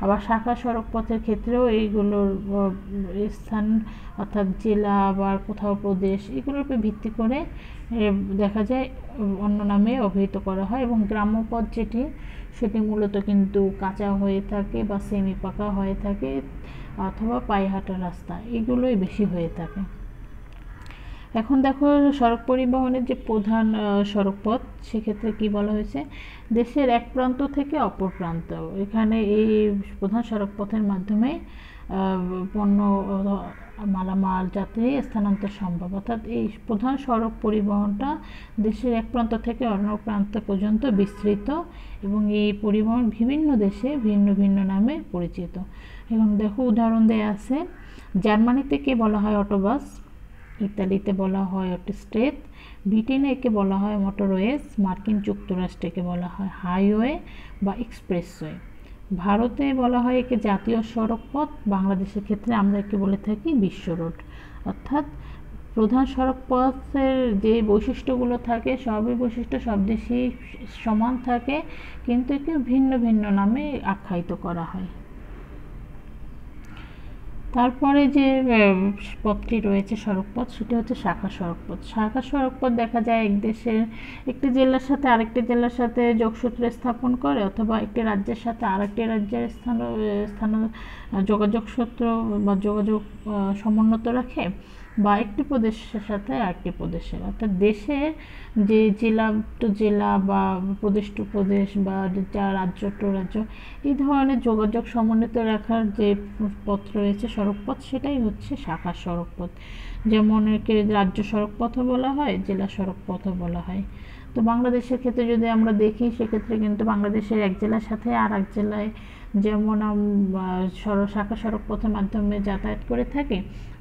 আবার শাখা সড়কপথের ক্ষেত্রেও এইগুলোর স্থান, অর্থাৎ জেলা বা কোথাও প্রদেশ, এগুলোর উপর ভিত্তি করে দেখা যায় অন্য নামে অভিহিত করা হয়। এবং গ্রাম্যপথ সেটি মূলত কিন্তু কাঁচা হয়ে থাকে বা সেমি পাকা হয়ে থাকে, অথবা পায়ে হাঁটা রাস্তা, এগুলোই বেশি হয়ে থাকে। এখন দেখো, সড়ক পরিবহনের যে প্রধান সড়কপথ, সেক্ষেত্রে কি বলা হয়েছে? দেশের এক প্রান্ত থেকে অপর প্রান্ত, এখানে এই প্রধান সড়কপথের মাধ্যমে পণ্য, মালামাল, যাত্রী স্থানান্তর সম্ভব। অর্থাৎ এই প্রধান সড়ক পরিবহনটা দেশের এক প্রান্ত থেকে অন্য প্রান্ত পর্যন্ত বিস্তৃত, এবং এই পরিবহন বিভিন্ন দেশে ভিন্ন ভিন্ন নামে পরিচিত। এখন দেখো, উদাহরণ দেয়া আছে। জার্মানিতে কে বলা হয় অটোবাস, ইতালিতে বলা হয় অটোস্ট্রেদ, ব্রিটেনে একে বলা হয় মোটরওয়েজ, মার্কিন যুক্তরাষ্ট্রে একে বলা হয় হাইওয়ে বা এক্সপ্রেসওয়ে, ভারতে বলা হয় একে জাতীয় সড়কপথ, বাংলাদেশের ক্ষেত্রে আমরা একে বলে থাকি বিশ্ব রোড। অর্থাৎ প্রধান সড়কপথের যে বৈশিষ্ট্যগুলো থাকে, সবই বৈশিষ্ট্য সব দেশেই সমান থাকে, কিন্তু একে ভিন্ন ভিন্ন নামে আখ্যায়িত করা হয়। তারপরে যে পথটি রয়েছে সড়কপথ, সেটি হচ্ছে শাখা সড়কপথ। শাখা সড়কপথ দেখা যায় এক দেশের একটি জেলার সাথে আরেকটি জেলার সাথে যোগসূত্র স্থাপন করে, অথবা একটি রাজ্যের সাথে আরেকটি রাজ্যের যোগাযোগ সূত্র বা যোগাযোগ সমুন্নত রাখে, বা একটি প্রদেশের সাথে আরেকটি প্রদেশের, অর্থাৎ দেশের যে জেলা টু জেলা বা প্রদেশ টু প্রদেশ বা রাজ্য টু রাজ্য, এই ধরনের যোগাযোগ সমন্বিত রাখার যে পথ রয়েছে সড়কপথ, সেটাই হচ্ছে শাখা সড়কপথ। যেমন একে রাজ্য সড়কপথও বলা হয়, জেলা সড়কপথও বলা হয়। তো বাংলাদেশের ক্ষেত্রে যদি আমরা দেখি, সেক্ষেত্রে কিন্তু বাংলাদেশের এক জেলার সাথে আর এক জেলায় যেমন শাখা সড়কপথের মাধ্যমে যাতায়াত করে থাকি,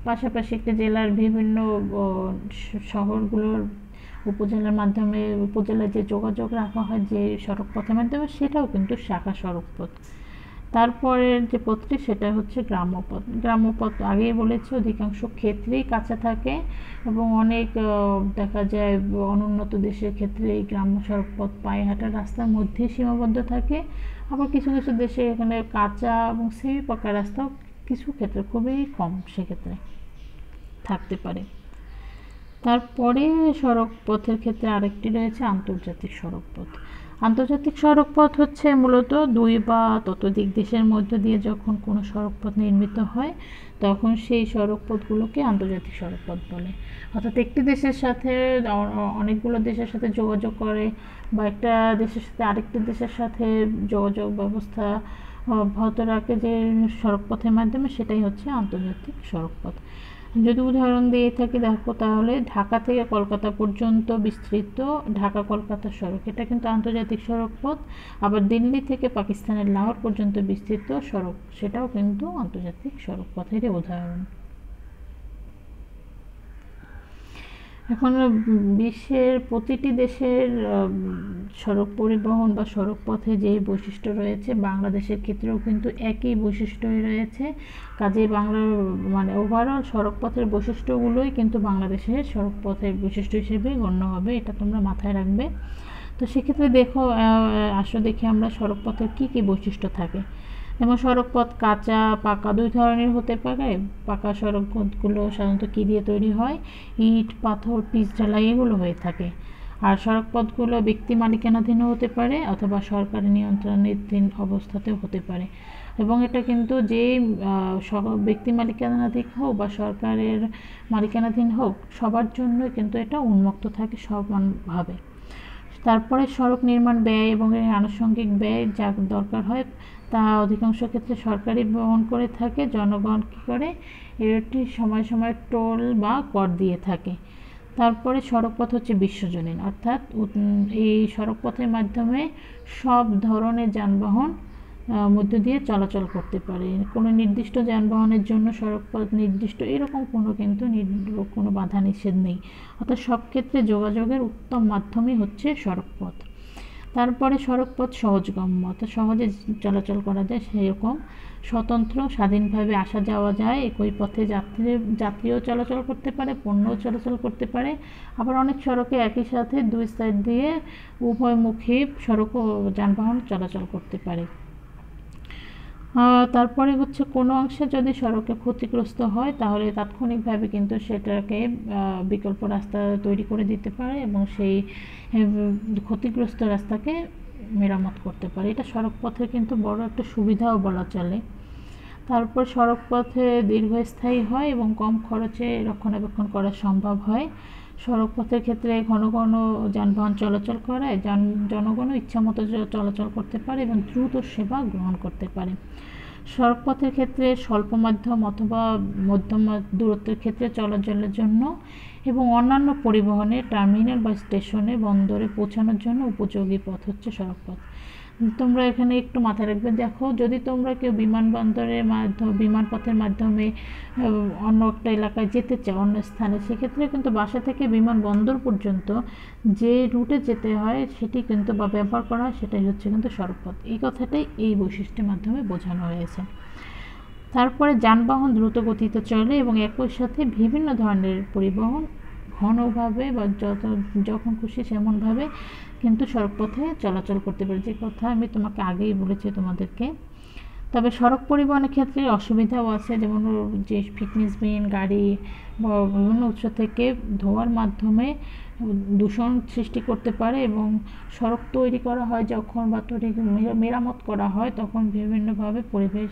পাশাপাশি একটি জেলার বিভিন্ন শহরগুলোর উপজেলার মাধ্যমে উপজেলায় যে যোগাযোগ রাখা হয় যে সড়কপথের মাধ্যমে, সেটাও কিন্তু শাখা সড়কপথ। তারপরের যে পথটি, সেটা হচ্ছে গ্রাম্যপথ। গ্রাম্যপথ আগেই বলেছি অধিকাংশ ক্ষেত্রেই কাঁচা থাকে, এবং অনেক দেখা যায় অনুন্নত দেশের ক্ষেত্রে এই গ্রাম্য সড়কপথ পায়ে হাঁটার রাস্তার মধ্যেই সীমাবদ্ধ থাকে। আবার কিছু কিছু দেশে এখানে কাঁচা এবং সেমি পাকা রাস্তাও কিছু ক্ষেত্রে খুবই কম সেক্ষেত্রে থাকতে পারে। তারপরে সড়কপথের ক্ষেত্রে আরেকটি রয়েছে আন্তর্জাতিক সড়কপথ। আন্তর্জাতিক সড়কপথ হচ্ছে মূলত দুই বা ততোধিক দেশের মধ্য দিয়ে যখন কোনো সড়কপথ নির্মিত হয় তখন সেই সড়কপথগুলোকে আন্তর্জাতিক সড়কপথ বলে। অর্থাৎ একটি দেশের সাথে অনেকগুলো দেশের সাথে যোগাযোগ করে বা একটা দেশের সাথে আরেকটি দেশের সাথে যোগাযোগ ব্যবস্থা অব্যাহত রাখে যে সড়কপথের মাধ্যমে, সেটাই হচ্ছে আন্তর্জাতিক সড়কপথ। যদি উদাহরণ দিয়ে থাকি দেখো তাহলে ঢাকা থেকে কলকাতা পর্যন্ত বিস্তৃত ঢাকা কলকাতা সড়ক, এটা কিন্তু আন্তর্জাতিক সড়কপথ। আবার দিল্লি থেকে পাকিস্তানের লাহোর পর্যন্ত বিস্তৃত সড়ক, সেটাও কিন্তু আন্তর্জাতিক সড়কপথেরই উদাহরণ। এখন বিশ্বের প্রতিটি দেশের সড়ক পরিবহন বা সড়ক পথে যেই বৈশিষ্ট্য রয়েছে, বাংলাদেশের ক্ষেত্রেও কিন্তু একই বৈশিষ্ট্যই রয়েছে। কাজেই বাংলার ওভারঅল সড়ক পথের বৈশিষ্ট্যগুলোই কিন্তু বাংলাদেশের সড়ক পথের বৈশিষ্ট্য হিসেবে গণ্য হবে, এটা তোমরা মাথায় রাখবে। তো সেক্ষেত্রে দেখো, আসো দেখি আমরা সড়ক পথের কী কী বৈশিষ্ট্য থাকে। যেমন সড়কপথ কাঁচা পাকা দুই ধরনের হতে পারে। পাকা সড়কপথগুলো সাধারণত কী দিয়ে তৈরি হয়? ইট, পাথর, পিচ ঢালাই এগুলো হয়ে থাকে। আর সড়কপথগুলো ব্যক্তি মালিকানাধীনও হতে পারে অথবা সরকারি নিয়ন্ত্রণাধীন অবস্থাতেও হতে পারে। এবং এটা কিন্তু যে ব্যক্তি মালিকানাধীন হোক বা সরকারের মালিকানাধীন হোক, সবার জন্যই কিন্তু এটা উন্মুক্ত থাকে সমানভাবে। তারপরে সড়ক নির্মাণ ব্যয় এবং এর আনুষঙ্গিক ব্যয় যা দরকার হয় তা অধিকাংশ ক্ষেত্রে সরকারই বহন করে থাকে। জনগণ কী করে? এটি সময় সময় টোল বা কর দিয়ে থাকে। তারপরে সড়কপথ হচ্ছে বিশ্বজনীন, অর্থাৎ এই সড়কপথের মাধ্যমে সব ধরনের যানবাহন মধ্য দিয়ে চলাচল করতে পারে। কোনো নির্দিষ্ট যানবাহনের জন্য সড়কপথ নির্দিষ্ট এরকম কোনো বাধা নিষেধ নেই। অর্থাৎ সব ক্ষেত্রে যোগাযোগের উত্তম মাধ্যমই হচ্ছে সড়কপথ। তারপরে সড়কপথ সহজগম্য, অর্থাৎ সহজে চলাচল করা যায়, সেরকম স্বতন্ত্র স্বাধীনভাবে আসা যাওয়া যায়। একই পথে যাত্রীও চলাচল করতে পারে, পণ্যও চলাচল করতে পারে। আবার অনেক সড়কে একই সাথে দুই সাইড দিয়ে উভয়মুখী সড়ক ও যানবাহন চলাচল করতে পারে। তারপরে হচ্ছে কোনো অংশে যদি সড়কে ক্ষতিগ্রস্ত হয় তাহলে তাৎক্ষণিকভাবে কিন্তু সেটাকে বিকল্প রাস্তা তৈরি করে দিতে পারে এবং সেই ক্ষতিগ্রস্ত রাস্তাকে মেরামত করতে পারে। এটা সড়কপথের কিন্তু বড় একটা সুবিধাও বলা চলে। তারপর সড়কপথে দীর্ঘস্থায়ী হয় এবং কম খরচে রক্ষণাবেক্ষণ করা সম্ভব হয়। সড়কপথের ক্ষেত্রে ঘন ঘন যানবাহন চলাচল করায় জনগণও ইচ্ছামতো চলাচল করতে পারে এবং দ্রুত সেবা গ্রহণ করতে পারে। সড়কপথের ক্ষেত্রে স্বল্প মাধ্যম অথবা মধ্যম দূরত্বের ক্ষেত্রে চলাচলের জন্য এবং অন্যান্য পরিবহনে টার্মিনাল বা স্টেশনে বন্দরে পৌঁছানোর জন্য উপযোগী পথ হচ্ছে সড়কপথ। তোমরা এখানে একটু মাথায় রাখবে, দেখো যদি তোমরা কেউ বিমানপথের মাধ্যমে অন্য একটা এলাকায় যেতে চাও, অন্য স্থানে, সেক্ষেত্রে কিন্তু বাসা থেকে বিমানবন্দর পর্যন্ত যে রুটে যেতে হয় সেটি কিন্তু বা ব্যবহার করা হয়, সেটাই হচ্ছে কিন্তু সড়কপথ। এই কথাটাই এই বৈশিষ্ট্যের মাধ্যমে বোঝানো হয়েছে। তারপরে যানবাহন দ্রুত গতিতে চলে এবং একই সাথে বিভিন্ন ধরনের পরিবহন ঘনভাবে বা যখন খুশি সেমনভাবে কিন্তু সড়কপথে চলাচল করতে পারে, যে কথা আমি তোমাকে আগেই বলেছি তোমাদেরকে। তবে সড়ক পরিবহনের ক্ষেত্রে অসুবিধাও আছে, যেমন যে ফিটনেসবিহীন গাড়ি বা বিভিন্ন উৎস থেকে ধোঁয়ার মাধ্যমে দূষণ সৃষ্টি করতে পারে এবং সড়ক তৈরি করা হয় যখন বা মেরামত করা হয় তখন বিভিন্নভাবে পরিবেশ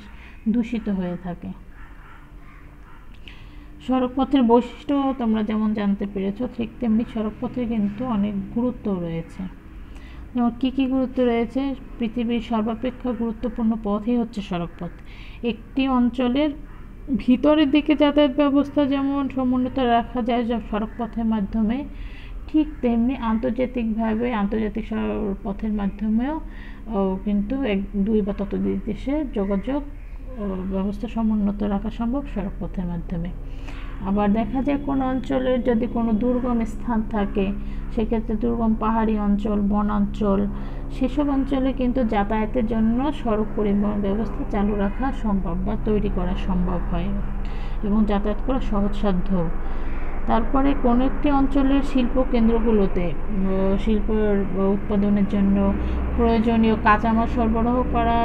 দূষিত হয়ে থাকে। সড়কপথের বৈশিষ্ট্য তোমরা যেমন জানতে পেরেছো, ঠিক তেমনি সড়কপথের কিন্তু অনেক গুরুত্ব রয়েছে। যেমন কী কী গুরুত্ব রয়েছে? পৃথিবীর সর্বাপেক্ষা গুরুত্বপূর্ণ পথই হচ্ছে সড়কপথ। একটি অঞ্চলের ভিতরের দিকে যাতায়াত ব্যবস্থা যেমন সমুন্নত রাখা যায় সড়কপথের মাধ্যমে, ঠিক তেমনি আন্তর্জাতিক পথের মাধ্যমেও কিন্তু দুই বা ততোধিক দেশের যোগাযোগ ব্যবস্থা সমুন্নত রাখা সম্ভব সড়কপথের মাধ্যমে। আবার দেখা যায় কোনো অঞ্চলের যদি কোনো দুর্গম স্থান থাকে, সেক্ষেত্রে দুর্গম পাহাড়ি অঞ্চল, বনাঞ্চল, সেসব অঞ্চলে কিন্তু যাতায়াতের জন্য সড়ক পরিবহন ব্যবস্থা চালু রাখা সম্ভব বা তৈরি করা সম্ভব হয় এবং যাতায়াত করা সহজসাধ্য। তারপরে কোনো একটি অঞ্চলের শিল্প কেন্দ্রগুলোতে শিল্প উৎপাদনের জন্য প্রয়োজনীয় কাঁচামাল সরবরাহ করা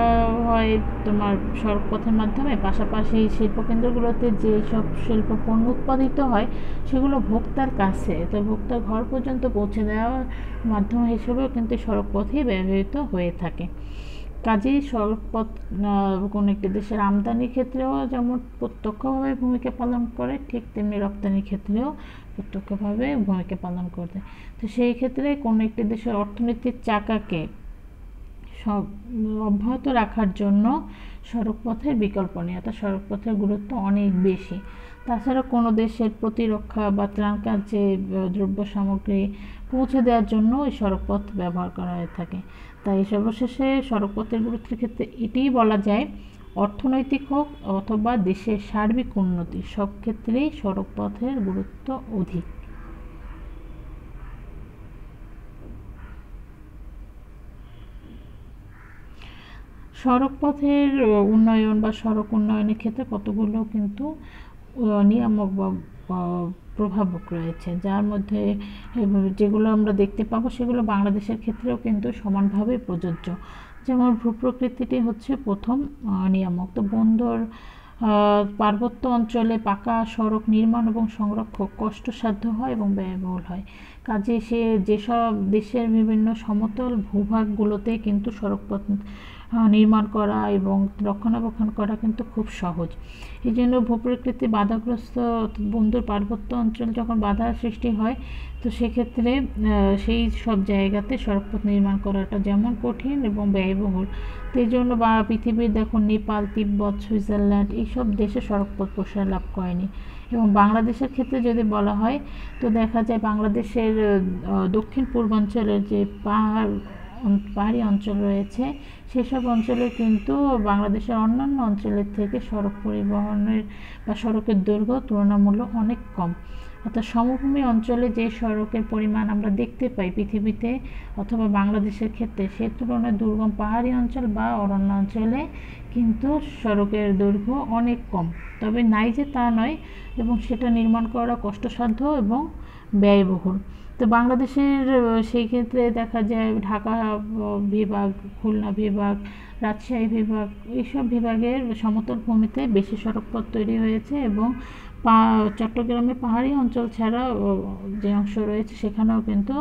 হয় তোমার সড়কপথের মাধ্যমে। পাশাপাশি শিল্প কেন্দ্রগুলোতে যেসব শিল্প পণ্য উৎপাদিত হয় সেগুলো ভোক্তার কাছে, তো ভোক্তার ঘর পর্যন্ত পৌঁছে দেওয়ার মাধ্যম হিসেবেও কিন্তু সড়কপথই ব্যবহৃত হয়ে থাকে। কাজেই সড়কপথ কোনো একটি দেশের আমদানির ক্ষেত্রেও যেমন প্রত্যক্ষভাবে ভূমিকা পালন করে, ঠিক তেমনি রপ্তানির ক্ষেত্রেও প্রত্যক্ষভাবে ভূমিকা পালন করে। তো সেই ক্ষেত্রে কোনো একটি দেশের অর্থনীতির চাকাকে সব অব্যাহত রাখার জন্য সড়কপথের বিকল্প নেই, অর্থাৎ সড়কপথের গুরুত্ব অনেক বেশি। তাছাড়া কোনো দেশের প্রতিরক্ষা বা ত্রাণ কার্যে দ্রব্য সামগ্রী পৌঁছে দেওয়ার জন্য ওই সড়কপথ ব্যবহার করা হয়ে থাকে। তাই সর্বশেষে সড়কপথের গুরুত্বের ক্ষেত্রে এটিই বলা যায়, অর্থনৈতিক হোক অথবা দেশের সার্বিক উন্নতি, সব ক্ষেত্রেই সড়কপথের গুরুত্ব অধিক। সড়কপথের উন্নয়ন বা সড়ক উন্নয়নের ক্ষেত্রে কতগুলো কিন্তু নিয়ামক বা প্রভাবক রয়েছে, যার মধ্যে যেগুলো আমরা দেখতে পাবো সেগুলো বাংলাদেশের ক্ষেত্রেও কিন্তু সমানভাবে প্রযোজ্য। যেমন ভূপ্রকৃতিটি হচ্ছে প্রথম নিয়ামক। তো বন্দর পার্বত্য অঞ্চলে পাকা সড়ক নির্মাণ এবং সংরক্ষণ কষ্টসাধ্য হয় এবং ব্যয়বহুল হয়। কাজে যেসব দেশের বিভিন্ন সমতল ভূভাগগুলোতে কিন্তু সড়কপথ নির্মাণ করা এবং রক্ষণাবেক্ষণ করা কিন্তু খুব সহজ। এই জন্য ভূপ্রকৃতি বাধাগ্রস্ত বন্দর পার্বত্য অঞ্চল যখন বাধার সৃষ্টি হয়, তো সেক্ষেত্রে সেই সব জায়গাতে সড়কপথ নির্মাণ করাটা যেমন কঠিন এবং ব্যয়বহুল। তো এই জন্য পৃথিবীর দেখো নেপাল, তিব্বত, সুইজারল্যান্ড এইসব দেশে সড়কপথ প্রসার লাভ করেনি। এবং বাংলাদেশের ক্ষেত্রে যদি বলা হয়, তো দেখা যায় বাংলাদেশের দক্ষিণ পূর্বাঞ্চলের যে পাহাড়ি অঞ্চল রয়েছে সেসব অঞ্চলে কিন্তু বাংলাদেশের অন্যান্য অঞ্চলের থেকে সড়ক পরিবহনের বা সড়কের দৈর্ঘ্য তুলনামূলক অনেক কম। অর্থাৎ সমভূমি অঞ্চলে যে সড়কের পরিমাণ আমরা দেখতে পাই পৃথিবীতে অথবা বাংলাদেশের ক্ষেত্রে, সে তুলনায় দুর্গম পাহাড়ি অঞ্চল বা অরণ্য অঞ্চলে কিন্তু সড়কের দৈর্ঘ্য অনেক কম। তবে নাই যে তা নয়, এবং সেটা নির্মাণ করা কষ্টসাধ্য এবং ব্যয়বহুল। তো বাংলাদেশের সেই ক্ষেত্রে দেখা যায় ঢাকা বিভাগ, খুলনা বিভাগ, রাজশাহী বিভাগ, এইসব বিভাগের সমতল ভূমিতে বেশি সড়কপথ তৈরি হয়েছে এবং চট্টগ্রামে পাহাড়ি অঞ্চল ছাড়া যে অংশ রয়েছে সেখানেও কিন্তু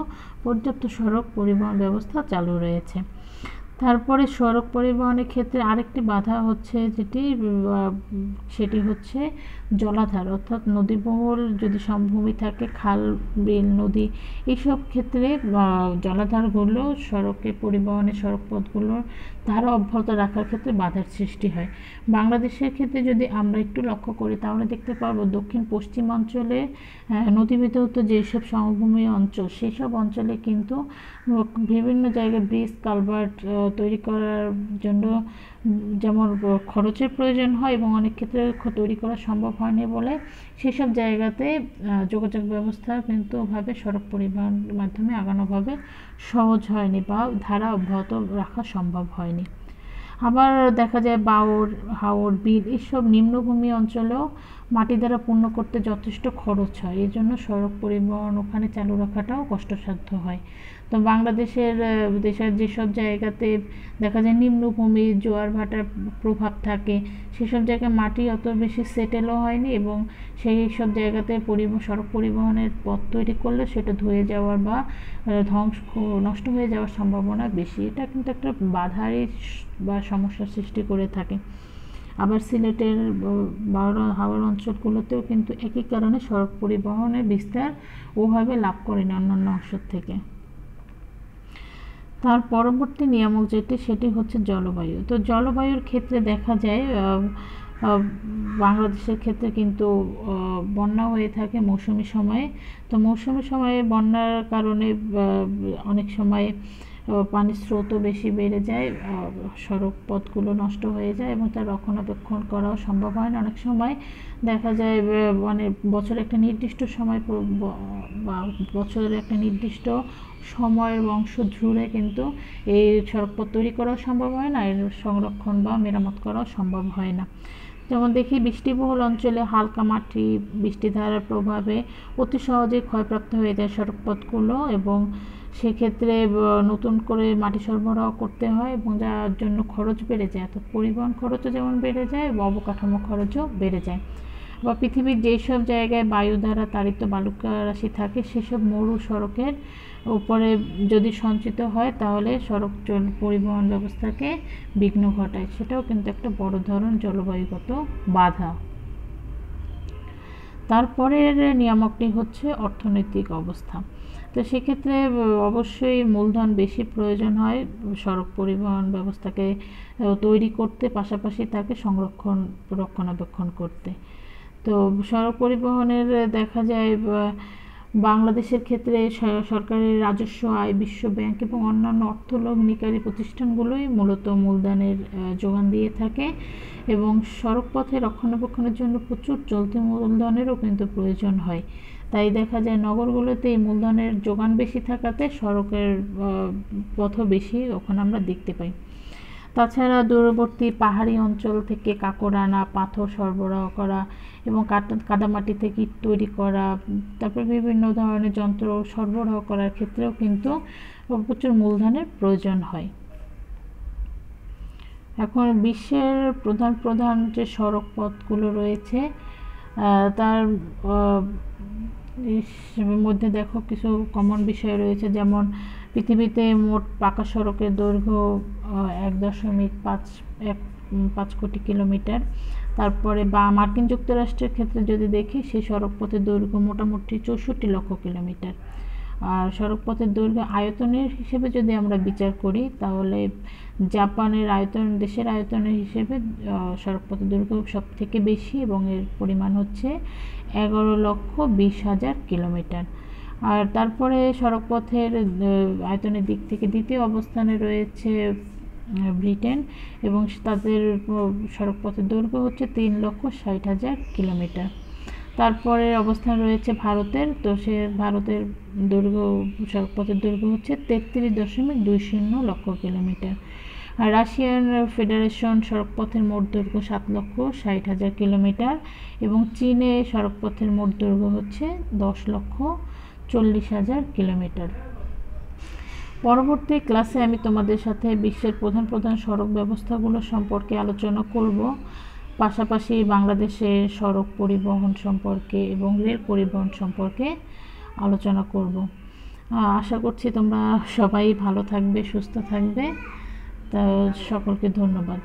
পর্যাপ্ত সড়ক পরিবহন ব্যবস্থা চালু রয়েছে। তারপরে সড়ক পরিবহনের ক্ষেত্রে আরেকটি বাধা হচ্ছে সেটি হচ্ছে জলাধার, অর্থাৎ নদীবহুল যদি সমভূমি থাকে, খাল, বিল, নদী, এইসব ক্ষেত্রে জলাধারগুলো পরিবহনের সড়কপথগুলোর ধারা অব্যাহত রাখার ক্ষেত্রে বাধার সৃষ্টি হয়। বাংলাদেশের ক্ষেত্রে যদি আমরা একটু লক্ষ্য করি তাহলে দেখতে পারবো দক্ষিণ পশ্চিমাঞ্চলে নদীবেষ্টিত যেসব সমভূমি অঞ্চল সেসব অঞ্চলে কিন্তু বিভিন্ন জায়গায় ব্রিজ, কালভার্ট তৈরি করার জন্য যেমন খরচের প্রয়োজন হয় এবং অনেক ক্ষেত্রে তৈরি করা সম্ভব হয়নি বলে সেসব জায়গাতে যোগাযোগ ব্যবস্থা কিন্তু ওভাবে সড়ক পরিবহনের মাধ্যমে আগানোভাবে সহজ হয়নি বা ধারা অব্যাহত রাখা সম্ভব হয়নি। আবার দেখা যায় বাওর, হাওর, বিল এইসব নিম্নভূমি অঞ্চলেও মাটি দ্বারা পূর্ণ করতে যথেষ্ট খরচ হয়, এই জন্য সড়ক পরিবহন ওখানে চালু রাখাটাও কষ্টসাধ্য হয়। তো বাংলাদেশের যেসব জায়গাতে দেখা যায় নিম্নভূমি, জোয়ার ভাটার প্রভাব থাকে, সেসব জায়গায় মাটি অত বেশি সেটেলও হয়নি এবং সেই সব জায়গাতে সড়ক পরিবহনের পথ তৈরি করলে সেটা ধুয়ে যাওয়ার বা নষ্ট হয়ে যাওয়ার সম্ভাবনা বেশি। এটা কিন্তু একটা বাধারই বা সমস্যার সৃষ্টি করে থাকে। আবার সিলেটের হাওর অঞ্চলগুলোতেও কিন্তু একই কারণে সড়ক পরিবহনের বিস্তার ওভাবে লাভ করেনি অন্যান্য অংশ থেকে। তার পরবর্তী নিয়ামক সেটি হচ্ছে জলবায়ু। তো জলবায়ুর ক্ষেত্রে দেখা যায় বাংলাদেশের ক্ষেত্রে কিন্তু বন্যা হয়ে থাকে মৌসুমী সময়ে। তো মৌসুমী সময়ে বন্যার কারণে অনেক সময় পানির স্রোতও বেশি বেড়ে যায়, সড়ক পথগুলো নষ্ট হয়ে যায় এবং তার রক্ষণাবেক্ষণ করাও সম্ভব হয় না। অনেক সময় দেখা যায় মানে বছরের একটা নির্দিষ্ট সময় বা বছরের একটা নির্দিষ্ট সময়ের অংশ জুড়ে কিন্তু এই সড়কপথ তৈরি করাও সম্ভব হয় না, এর সংরক্ষণ বা মেরামত করাও সম্ভব হয় না। যেমন দেখি বৃষ্টিবহুল অঞ্চলে হালকা মাটি বৃষ্টিধারার প্রভাবে অতি সহজেই ক্ষয়প্রাপ্ত হয়ে যায় সড়কপথগুলো, এবং সেক্ষেত্রে নতুন করে মাটি সরবরাহ করতে হয় এবং যার জন্য খরচ বেড়ে যায়, অর্থাৎ পরিবহন খরচও যেমন বেড়ে যায় এবং অবকাঠামো খরচও বেড়ে যায়। বা পৃথিবীর যেসব জায়গায় বায়ু দ্বারা তাড়িত বালুকা রাশি থাকে সেসব মরু সড়কের উপরে যদি সঞ্চিত হয় তাহলে সড়ক পরিবহন ব্যবস্থাকে বিঘ্ন ঘটায়, সেটাও কিন্তু একটা বড় ধরনের জলবায়ুগত বাধা। তারপরের নিয়ামকটি হচ্ছে অর্থনৈতিক অবস্থা। তো সেক্ষেত্রে অবশ্যই মূলধন বেশি প্রয়োজন হয় সড়ক পরিবহন ব্যবস্থাকে তৈরি করতে, পাশাপাশি তাকে রক্ষণাবেক্ষণ করতে। তো সড়ক পরিবহনের দেখা যায় বাংলাদেশের ক্ষেত্রে সরকারের রাজস্ব আয়, বিশ্ব ব্যাংক এবং অন্যান্য অর্থলগ্নিকারী প্রতিষ্ঠানগুলোই মূলত মূলধনের যোগান দিয়ে থাকে, এবং সড়ক পথে রক্ষণাবেক্ষণের জন্য প্রচুর চলতি মূলধনেরও কিন্তু প্রয়োজন হয়। তাই দেখা যায় নগরগুলোতে এই মূলধনের যোগান বেশি থাকাতে সড়কের পথও বেশি ওখানে আমরা দেখতে পাই। তাছাড়া দূরবর্তী পাহাড়ি অঞ্চল থেকে কাঁকড় আনা, পাথর সরবরাহ করা এবং কাদামাটি থেকে ইট তৈরি করা, তারপর বিভিন্ন ধরনের যন্ত্র সরবরাহ করার ক্ষেত্রেও কিন্তু প্রচুর মূলধনের প্রয়োজন হয়। এখন বিশ্বের প্রধান প্রধান যে সড়ক পথগুলো রয়েছে তার মধ্যে দেখো কিছু কমন বিষয় রয়েছে, যেমন পৃথিবীতে মোট পাকা সড়কের দৈর্ঘ্য 1.5 কোটি কিলোমিটার। তারপরে মার্কিন যুক্তরাষ্ট্রের ক্ষেত্রে যদি দেখি সেই সড়কপথের দৈর্ঘ্য মোটামুটি 64 লক্ষ কিলোমিটার। আর সড়কপথের দৈর্ঘ্য আয়তনের হিসেবে যদি আমরা বিচার করি তাহলে জাপানের দেশের আয়তনের হিসেবে সড়কপথের দৈর্ঘ্য সব থেকে বেশি এবং এর পরিমাণ হচ্ছে 11,20,000 কিলোমিটার। আর তারপরে সড়কপথের আয়তনের দিক থেকে দ্বিতীয় অবস্থানে রয়েছে ব্রিটেন, এবং তাদের সড়কপথের দৈর্ঘ্য হচ্ছে 3,60,000 কিলোমিটার। তারপরে অবস্থান রয়েছে ভারতের, তো ভারতের সড়কপথের দৈর্ঘ্য হচ্ছে 33.20 লক্ষ কিলোমিটার। আর রাশিয়ান ফেডারেশন সড়কপথের মোট দৈর্ঘ্য 7,60,000 কিলোমিটার, এবং চীনে সড়কপথের মোট দৈর্ঘ্য হচ্ছে 10,40,000 কিলোমিটার। পরবর্তী ক্লাসে আমি তোমাদের সাথে বিশ্বের প্রধান প্রধান সড়ক ব্যবস্থাগুলো সম্পর্কে আলোচনা করব, পাশাপাশি বাংলাদেশের সড়ক পরিবহন সম্পর্কে এবং রেল পরিবহন সম্পর্কে আলোচনা করব। আশা করছি তোমরা সবাই ভালো থাকবে, সুস্থ থাকবে। তো সকলকে ধন্যবাদ।